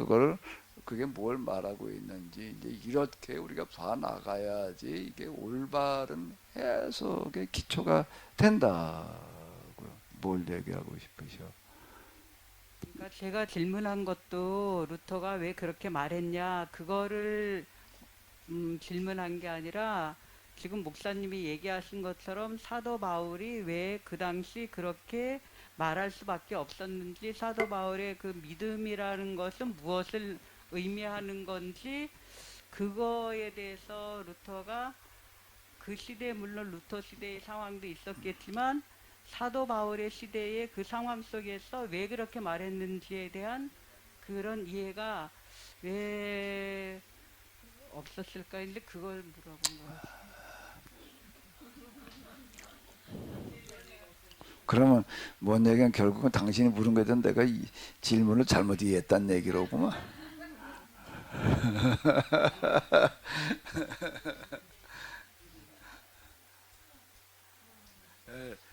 그게 뭘 말하고 있는지, 이제 이렇게 우리가 봐 나가야지 이게 올바른 해석의 기초가 된다고요. 뭘 얘기하고 싶으셔? 그러니까 제가 질문한 것도 루터가 왜 그렇게 말했냐 그거를 질문한 게 아니라 지금 목사님이 얘기하신 것처럼 사도 바울이 왜 그 당시 그렇게 말할 수밖에 없었는지, 사도 바울의 그 믿음이라는 것은 무엇을 의미하는 건지, 그거에 대해서 루터가 그 시대에, 물론 루터 시대의 상황도 있었겠지만 사도 바울의 시대의 그 상황 속에서 왜 그렇게 말했는지에 대한 그런 이해가 왜 없었을까 했는데 그걸 물어본 거예요. 그러면 뭔 얘기는 결국은 당신이 물은 거에 대한 내가 이 질문을 잘못 이해했다는 얘기로구만.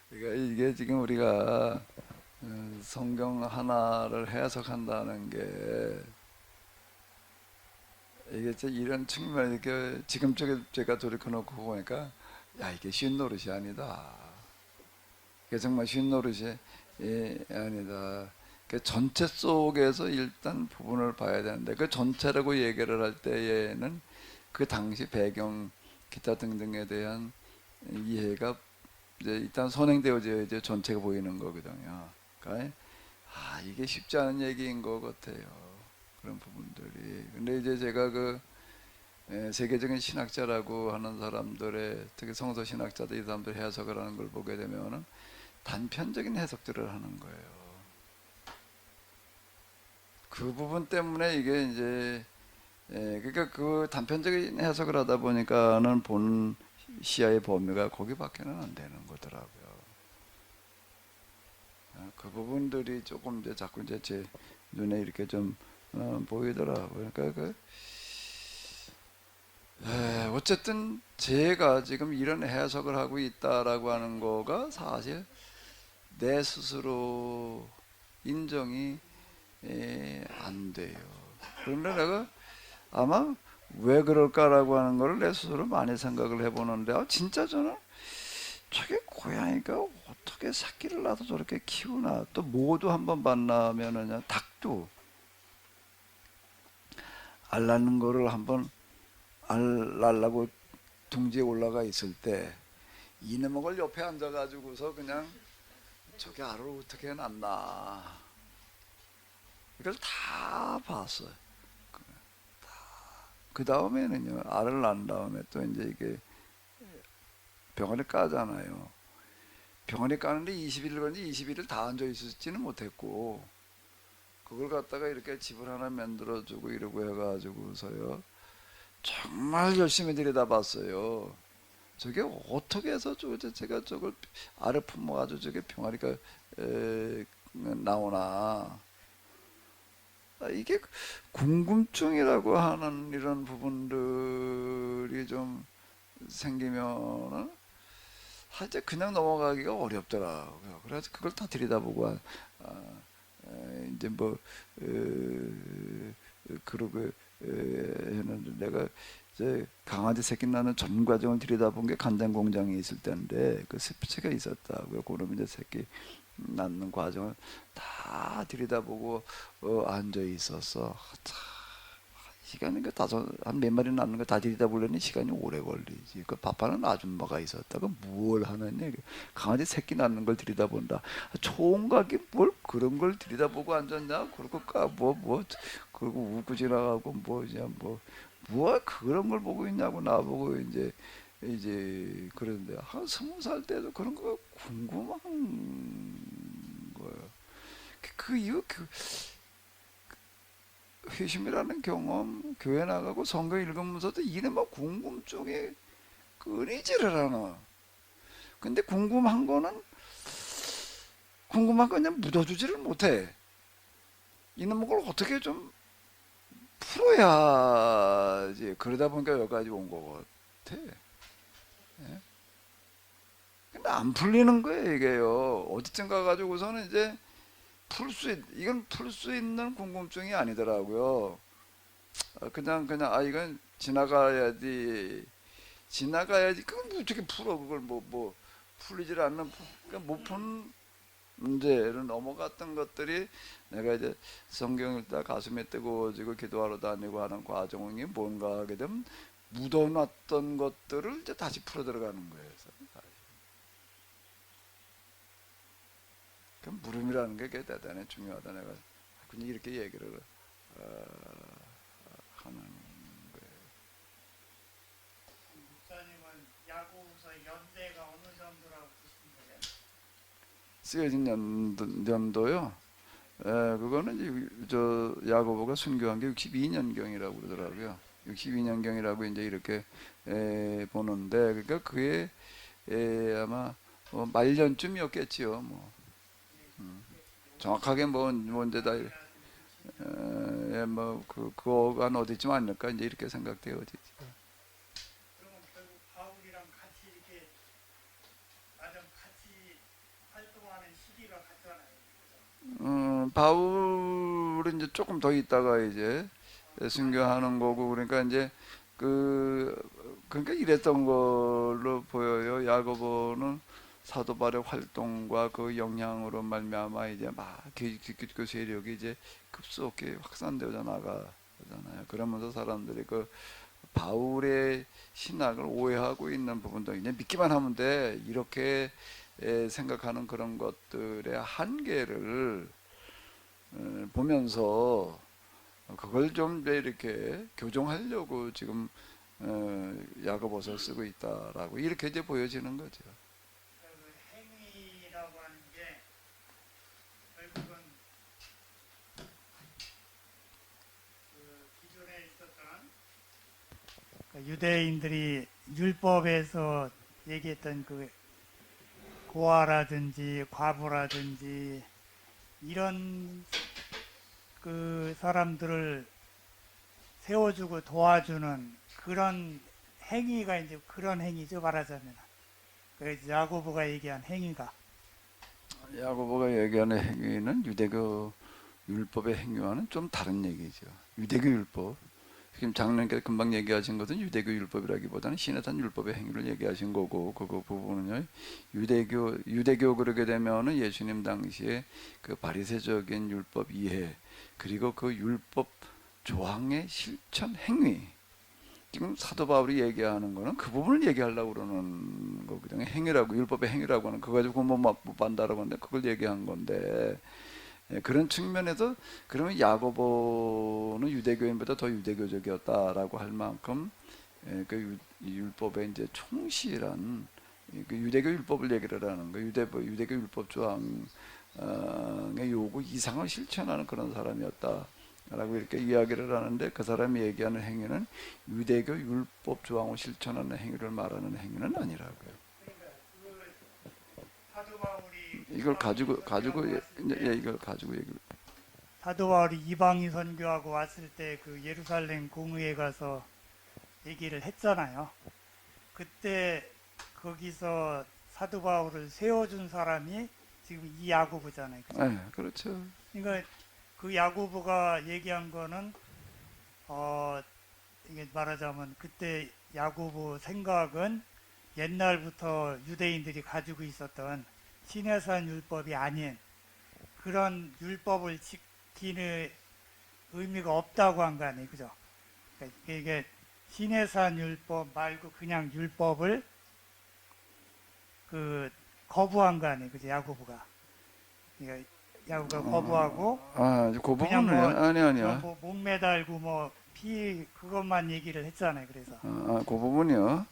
그러니까 이게 지금 우리가 성경 하나를 해석한다는 게 이게 이런 측면 이렇게 지금 제가 돌이켜놓고 보니까 야 이게 쉬운 노릇이 아니다. 이게 정말 쉬운 노릇이 아니다. 그 전체 속에서 일단 부분을 봐야 되는데 그 전체라고 얘기를 할 때에는 그 당시 배경 기타 등등에 대한 이해가 이제 일단 선행되어져야 이제 전체가 보이는 거거든요. 그러니까 이게 쉽지 않은 얘기인 것 같아요. 그런 부분들이. 근데 이제 제가 그 세계적인 신학자라고 하는 사람들의 특히 성서 신학자들 이 사람들 해석을 하는 걸 보게 되면은 단편적인 해석들을 하는 거예요. 그 부분 때문에 이게 이제 그러니까 그 단편적인 해석을 하다 보니까는 본 시야의 범위가 거기밖에는 안 되는 거더라고요. 그 부분들이 조금 이제 자꾸 이제 제 눈에 이렇게 좀 보이더라고요. 그러니까 어쨌든 제가 지금 이런 해석을 하고 있다라고 하는 거가 사실 내 스스로 인정이 안 돼요. 그런데 내가 아마 왜 그럴까라고 하는 거를 내 스스로 많이 생각을 해보는데 진짜 저는 저게 고양이가 어떻게 새끼를 낳아서 저렇게 키우나. 또 모두 한번 만나면은 닭도 알 낳는 거를 한번 알 낳으려고 둥지에 올라가 있을 때 이놈의 걸 옆에 앉아가지고서 그냥 저게 알을 어떻게 낳나 이걸 다 봤어요. 그 다음에는요, 알을 낳은 다음에 또 이제 이게 병원에 까잖아요. 병원에 까는데 20일을 걸리지 20일을 다 앉아 있지는 못했고, 그걸 갖다가 이렇게 집을 하나 만들어주고 이러고 해가지고서요, 정말 열심히 들여다봤어요. 저게 어떻게 해서 제가 저걸 알을 품어가지고 저게 병아리가 나오나. 이게 궁금증이라고 하는 이런 부분들이 좀 생기면은 이제 그냥 넘어가기가 어렵더라고요. 그래서 그걸 다 들여다보고 이제 뭐 그러고 했는데 내가 이제 강아지 새끼 낳는 전 과정을 들여다본 게 간장 공장에 있을 때인데 그 스피치가 있었다고요. 그럼 이제 새끼 낳는 과정을 다 들여다보고 앉아 있었어. 시간이 한 몇 마리 낳는 거 다 들여다보려니 시간이 오래 걸리지. 그 밥하는 아줌마가 있었다가 뭘 하느냐. 강아지 새끼 낳는 걸 들여다본다. 총각이 뭘 그런 걸 들여다보고 앉았냐. 그러고 그리고 웃고 지나가고 뭐 그런 걸 보고 있냐고 나보고 이제 이제 그런데 한 20살 때도 그런 거 궁금한 거예요. 그 이유 회심이라는 경험, 교회 나가고 성경 읽으면서도 이래 막 궁금증이 끊이지를 않아. 근데 궁금한 거 그냥 묻어주지를 못해. 이놈의 걸 어떻게 좀 풀어야지. 그러다 보니까 여기까지 온 것 같아. 예? 근데 안 풀리는 거예요, 이게요. 어디쯤 가가지고서는 이제 이건 풀 수 있는 궁금증이 아니더라고요. 그냥, 이건 지나가야지. 그걸 뭐 어떻게 풀어, 그걸 풀리질 않는, 그러니까 못 푸는 문제를 넘어갔던 것들이 내가 이제 성경 읽다 가슴에 뜨거워지고 기도하러 다니고 하는 과정이 뭔가 하게 되면 묻어놨던 것들을 이제 다시 풀어 들어가는 거예요. 그 물음이라는 게 대단히 중요하다. 내가 그냥 이렇게 얘기를 하는 거예요. 목사님은 야고보서 연대가 어느 정도라고 보시는 거예요? 쓰여진 연도요. 그거는 이제 저 야고보가 순교한 게 62년경이라고 그러더라고요. 62년경이라고 이제 이렇게 보는데, 그러니까 그게 아마 말년쯤이었겠지요. 정확하게 뭔데 다 그거가 어디쯤 아닐까 이제 이렇게 생각되어지죠. 그러면 결국 바울이랑 같이 이렇게 나름 같이 활동하는 시기가 같잖아요. 바울은 이제 조금 더 있다가 이제 순교하는 거고, 그러니까 이제 그러니까 이랬던 걸로 보여요. 야고보는 사도 바울의 활동과 그 영향으로 말미암아 이제 막 기독교 세력이 이제 급속히 확산되어 나가잖아요. 그러면서 사람들이 그 바울의 신학을 오해하고 있는 부분도 이제 믿기만 하면 돼, 이렇게 생각하는 그런 것들의 한계를 보면서 그걸 좀 이렇게 교정하려고 지금 야고보서 쓰고 있다라고 이렇게 이제 보여지는 거죠. 그 행위라고 하는 게 결국은 그 기존에 있었던 유대인들이 율법에서 얘기했던 그 고아라든지 과부라든지 이런 그 사람들을 세워주고 도와주는 그런 행위가 이제 그런 행위죠, 말하자면. 그래서 야고보가 얘기한 행위가 야고보가 얘기하는 행위는 유대교 율법의 행위와는 좀 다른 얘기죠. 유대교 율법, 지금 장로님께서 금방 얘기하신 것은 유대교 율법이라기보다는 신해산 율법의 행위를 얘기하신 거고, 그 부분은요, 유대교 그러게 되면은 예수님 당시에 그 바리새적인 율법 이해, 그리고 그 율법 조항의 실천 행위, 지금 사도 바울이 얘기하는 거는 그 부분을 얘기하려고 그러는 거거든요. 행위라고, 율법의 행위라고 하는, 그거 가지고 못 반다라고 하는데 그걸 얘기한 건데, 그런 측면에서 그러면 야고보는 유대교인보다 더 유대교적이었다라고 할 만큼 그 율법의 이제 충실한 그 유대교 율법을 얘기를 하는 거, 유대교 율법 조항의 요구 이상을 실천하는 그런 사람이었다라고 이렇게 이야기를 하는데, 그 사람이 얘기하는 행위는 유대교 율법 조항을 실천하는 행위를 말하는 행위는 아니라고요. 사도 바울이 이걸 가지고 이걸 가지고 얘기를. 사도 바울이 이방인 선교하고 왔을 때 그 예루살렘 공회에 가서 얘기를 했잖아요. 그때 거기서 사도 바울을 세워준 사람이 지금 이 야고보잖아요. 그죠? 네, 그렇죠. 그러니까 그 야고보가 얘기한 거는 이게 말하자면 그때 야고보 생각은 옛날부터 유대인들이 가지고 있었던 시내산 율법이 아닌 그런 율법을 지키는 의미가 없다고 한 거 아니에요, 그죠? 그러니까 이게 시내산 율법 말고 그냥 율법을 그 거부한 거 아니에요, 그죠? 야고보가. 그러니까 야고보가 거부하고 그 그냥 부분은 아니야. 뭐 목매달고 뭐 피 그것만 얘기를 했잖아요, 그래서. 그 부분이요.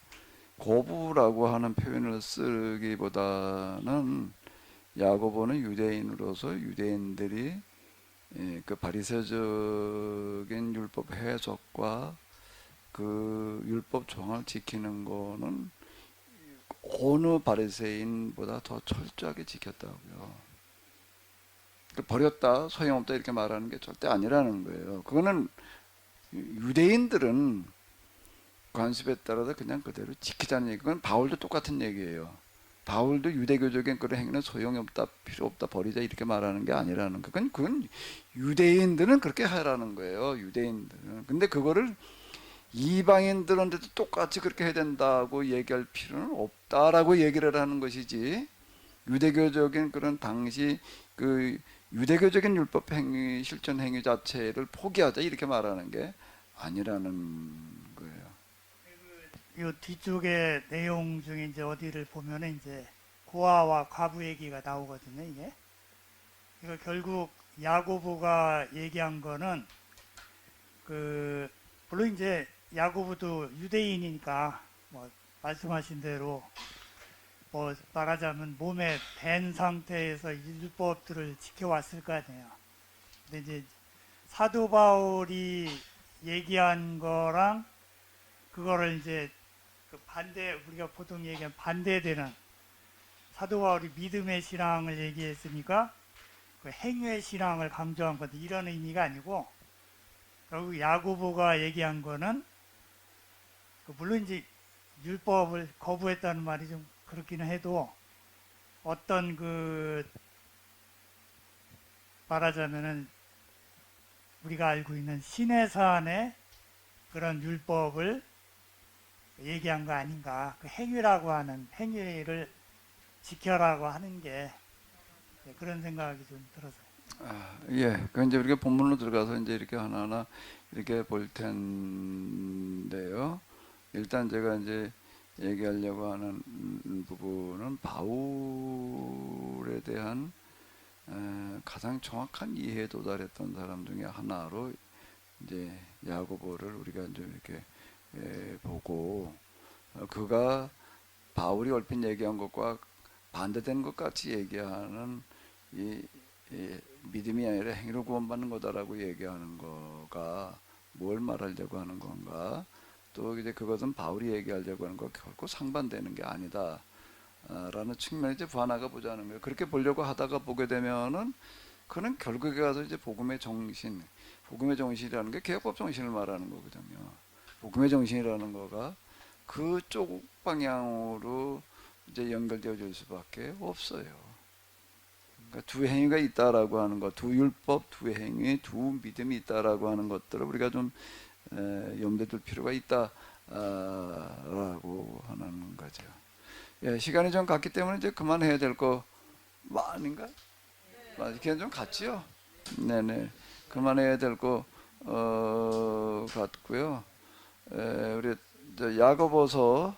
거부라고 하는 표현을 쓰기보다는 야고보는 유대인으로서 유대인들이 그 바리새적인 율법 해석과 그 율법 조항을 지키는 거는 어느 바리새인보다 더 철저하게 지켰다고요. 버렸다, 소용없다 이렇게 말하는 게 절대 아니라는 거예요. 그거는 유대인들은 관습에 따라서 그냥 그대로 지키자는 얘기. 그건 바울도 똑같은 얘기예요. 바울도 유대교적인 그런 행위는 소용이 없다, 필요 없다, 버리자 이렇게 말하는 게 아니라는 거. 그건 유대인들은 그렇게 하라는 거예요. 유대인들은. 근데 그거를 이방인들한테도 똑같이 그렇게 해야 된다고 얘기할 필요는 없다라고 얘기를 하는 것이지, 유대교적인 그런 당시 그 유대교적인 율법 행위, 실천 행위 자체를 포기하자 이렇게 말하는 게 아니라는 거예요. 이 뒤쪽에 내용 중에 이제 어디를 보면은 이제 고아와 과부 얘기가 나오거든요. 이거 결국 야고보가 얘기한 거는 그 물론 이제 야고보도 유대인이니까 뭐 말씀하신 대로 뭐 말하자면 몸에 밴 상태에서 율법들을 지켜왔을 거 아니에요. 근데 이제 사도 바울이 얘기한 거랑 그거를 이제 그 반대, 우리가 보통 얘기하는 반대되는, 사도 바울이 믿음의 신앙을 얘기했으니까 그 행위의 신앙을 강조한 건데 이런 의미가 아니고, 결국 야고보가 얘기한 거는 물론 이제 율법을 거부했다는 말이 좀 그렇기는 해도 어떤 그 말하자면은 우리가 알고 있는 시내산의 그런 율법을 얘기한 거 아닌가. 그 행위라고 하는, 행위를 지켜라고 하는 게 그런 생각이 좀 들어서요. 예, 그 이제 우리가 본문으로 들어가서 이제 이렇게 하나하나 이렇게 볼 텐데요. 일단 제가 이제 얘기하려고 하는 부분은 바울에 대한 가장 정확한 이해에 도달했던 사람 중에 하나로 이제 야고보를 우리가 좀 이렇게 보고, 그가 바울이 얼핏 얘기한 것과 반대되는 것 같이 얘기하는 이 믿음이 아니라 행위로 구원받는 거다라고 얘기하는 거가 뭘 말하려고 하는 건가, 또 이제 그것은 바울이 얘기하려고 하는 거 결코 상반되는 게 아니다 라는 측면에 이제 부하나가 보자는 거예요. 그렇게 보려고 하다가 보게 되면은 그는 결국에 가서 이제 복음의 정신이라는 게 개혁법 정신을 말하는 거거든요. 복음의 정신이라는 거가 그쪽 방향으로 이제 연결되어 줄 수밖에 없어요. 그러니까 두 행위가 있다라고 하는 것, 두 율법, 두 행위, 두 믿음이 있다라고 하는 것들을 우리가 좀 염두에 둘 필요가 있다라고 하는 거죠. 예, 시간이 좀 갔기 때문에 이제 그만해야 될 거 아닌가? 시간 좀 갔지요? 네네. 그만해야 될 거 같고요. 우리 야고보서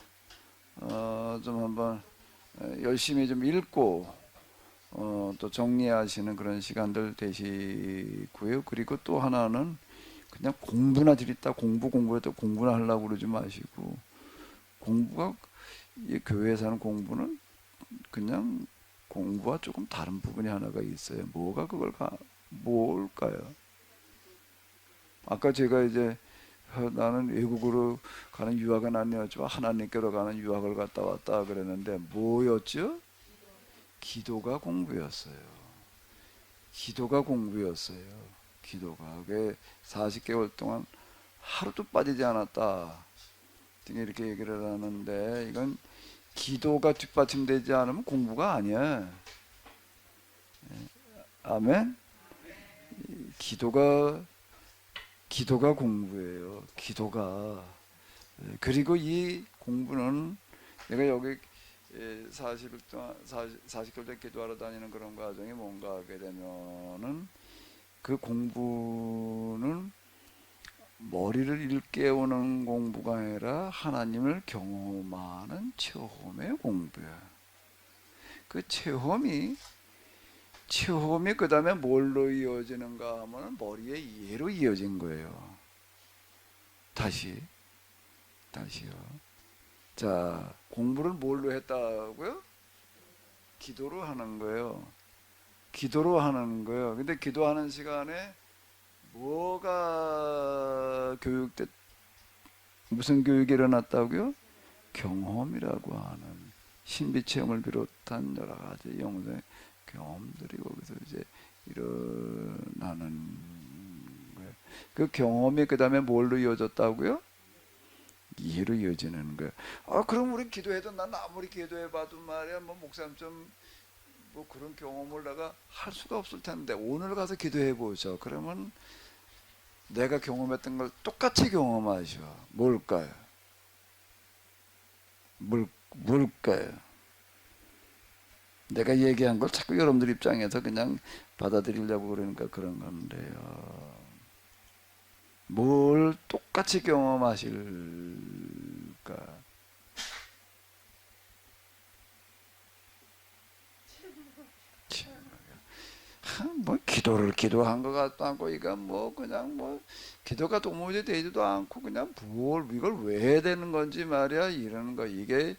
좀 한번 열심히 좀 읽고 또 정리하시는 그런 시간들 되시고요. 그리고 또 하나는 그냥 공부나 들있다 공부해도 공부나 하려고 그러지 마시고, 공부가 이 교회에서 하는 공부는 그냥 공부와 조금 다른 부분이 하나가 있어요. 뭐가 뭘까요? 아까 제가 이제 나는 외국으로 가는 유학은 아니었지만 하나님께로 가는 유학을 갔다 왔다 그랬는데 뭐였죠? 기도가 공부였어요. 기도가 40개월 동안 하루도 빠지지 않았다 이렇게 얘기를 하는데, 이건 기도가 뒷받침되지 않으면 공부가 아니야. 아멘. 기도가 공부예요. 기도가. 그리고 이 공부는 내가 여기 40일 동안 40개월 기도하러 다니는 그런 과정이 뭔가 하게 되면은 그 공부는 머리를 일깨우는 공부가 아니라 하나님을 경험하는 체험의 공부야. 그 체험이 그 다음에 뭘로 이어지는가 하면 머리의 이해로 이어진 거예요. 다시요. 자, 공부를 뭘로 했다고요? 기도로 하는 거예요. 기도로 하는 거예요. 근데 기도하는 시간에 뭐가 교육돼? 무슨 교육이 일어났다고요? 경험이라고 하는 신비 체험을 비롯한 여러 가지 영혼의 경험들이 거기서 이제 일어나는 거예요. 그 경험이 그 다음에 뭘로 이어졌다고요? 이해로 이어지는 거예요. 아, 그럼 우리 기도해도 난 아무리 기도해봐도 말이야, 뭐 목사님 좀 뭐 그런 경험을 내가 할 수가 없을 텐데 오늘 가서 기도해보죠. 그러면 내가 경험했던 걸 똑같이 경험하셔. 뭘까요? 뭘까요? 내가 얘기한 걸 자꾸 여러분들 입장에서 그냥 받아들이려고 그러니까 그런 건데요. 뭘 똑같이 경험하실까? 뭐 기도를 기도한 것 같도 않고 이거 뭐 그냥 뭐 기도가 도무지 되지도 않고 그냥 뭘 이걸 왜 해야 되는 건지 말이야 이러는 거. 이게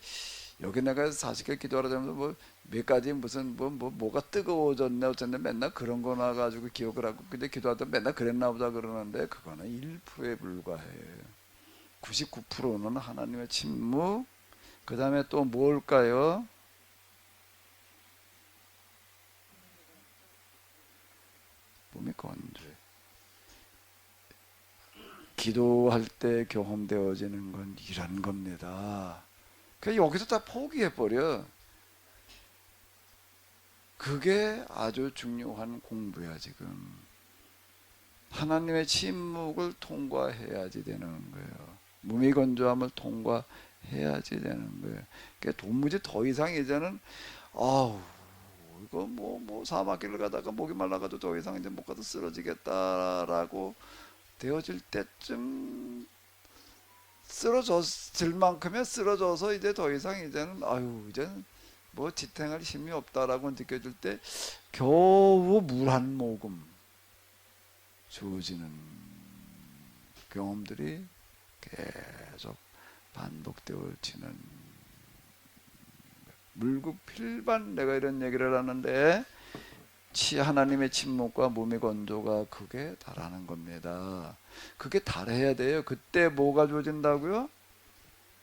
여기 내가 40개 기도하려면서 뭐 몇 가지 무슨 뭐가 뜨거워졌네 어쨌네 맨날 그런 거나 가지고 기억을 하고 근데 기도하다 맨날 그랬나 보다 그러는데 그거는 1%에 불과해요. 99%는 하나님의 침묵. 그 다음에 또 뭘까요? 몸이 건조해. 기도할 때 경험되어지는 건 이런 겁니다. 그냥 여기서 다 포기해버려. 그게 아주 중요한 공부야 지금. 하나님의 침묵을 통과해야지 되는 거예요. 무미건조함을 통과해야지 되는 거예요. 그러니까 도무지 더 이상 이제는 아우 이거 뭐 사막길을 가다가 목이 말라가도 더 이상 이제 못 가도 쓰러지겠다라고 되어질 때쯤 쓰러질 만큼의 쓰러져서 이제 더 이상 이제는 아유 이제는 뭐 지탱할 힘이 없다라고 느껴질 때 겨우 물 한 모금 주어지는 경험들이 계속 반복되어지는 물급필반. 내가 이런 얘기를 하는데 하나님의 침묵과 몸의 건조가 그게 달하는 겁니다. 그게 달해야 돼요. 그때 뭐가 주어진다고요?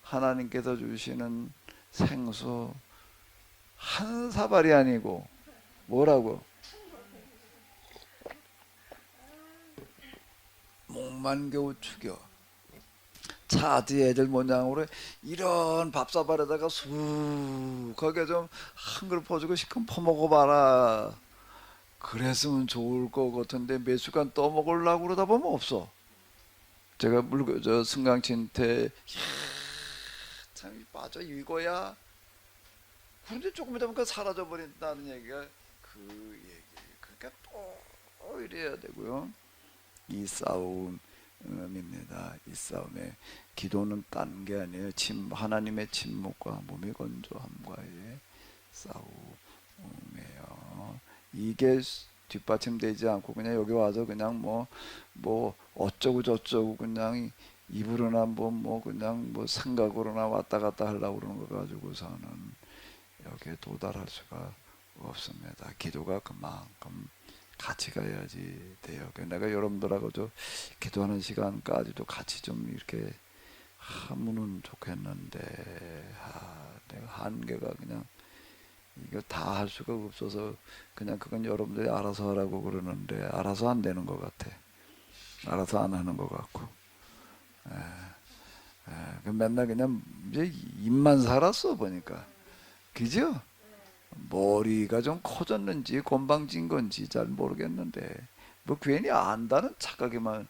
하나님께서 주시는 생수 한 사발이 아니고 뭐라고? 목만 겨우 죽여. 차 뒤에 애들 모양으로 이런 밥사발에다가 쑥하게 좀 한 그릇 퍼주고 시큼 퍼먹어봐라. 그랬으면 좋을 것 같은데 몇 시간 떠먹으려고 그러다 보면 없어. 제가 승강진태 참 빠져 이거야. 그런데 조금 있다 보니까 사라져버린다는 얘기가 그 얘기. 그러니까 또 이래야 되고요. 이 싸움입니다. 이 싸움에 기도는 딴 게 아니에요. 하나님의 침묵과 몸의 건조함과의 싸움이에요. 이게 뒷받침되지 않고 그냥 여기 와서 그냥 뭐 어쩌고 저쩌고 그냥 입으로나 그냥 생각으로나 왔다 갔다 하려고 그러는 거 가지고서는 여기에 도달할 수가 없습니다. 기도가 그만큼 같이 가야지 돼요. 내가 여러분들하고 기도하는 시간까지도 같이 좀 이렇게 하면은 좋겠는데 내가 한계가 그냥 이거 다 할 수가 없어서 그냥 그건 여러분들이 알아서 하라고 그러는데 알아서 안 되는 것 같아. 알아서 안 하는 것 같고 맨날 그냥 이제 입만 살았어 보니까. 그죠? 머리가 좀 커졌는지 건방진 건지 잘 모르겠는데 뭐 괜히 안다는 착각에만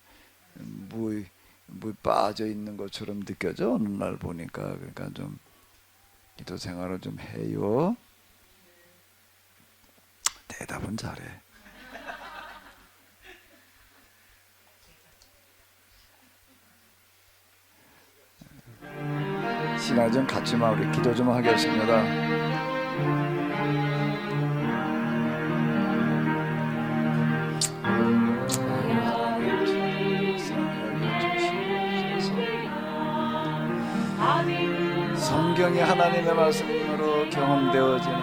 뭐 빠져 있는 것처럼 느껴져 어느 날 보니까. 그러니까 좀 기도 생활을 좀 해요. 대답은 잘해. 신앙 좀 갖지만 우리 기도 좀 하겠습니다. 성경이 하나님의 말씀으로 경험되어지는,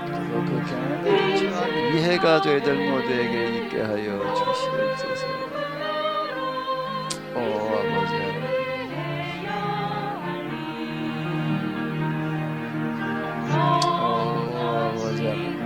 그리고 그 경험을 지만 이해가 돼야 될 모두에게 있게 하여 주시옵소서. 오 아버지 하나님, 오 아버지 하나님,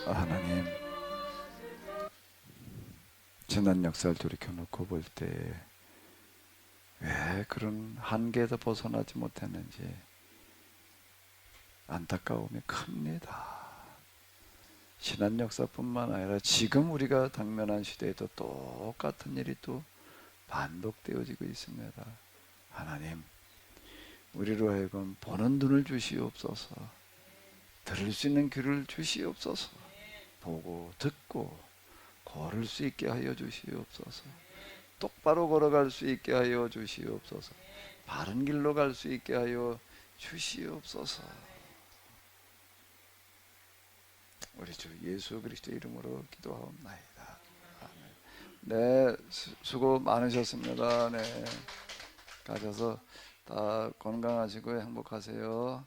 하나님, 지난 역사를 돌이켜놓고 볼 때 왜 그런 한계에서 벗어나지 못했는지 안타까움이 큽니다. 지난 역사뿐만 아니라 지금 우리가 당면한 시대에도 똑같은 일이 또 반복되어지고 있습니다. 하나님, 우리로 하여금 보는 눈을 주시옵소서, 들을 수 있는 귀를 주시옵소서, 보고 듣고 걸을 수 있게 하여 주시옵소서, 똑바로 걸어갈 수 있게 하여 주시옵소서, 바른 길로 갈 수 있게 하여 주시옵소서. 우리 주 예수 그리스도의 이름으로 기도하옵나이다. 아멘. 네, 수고 많으셨습니다. 네, 가셔서 다 건강하시고 행복하세요.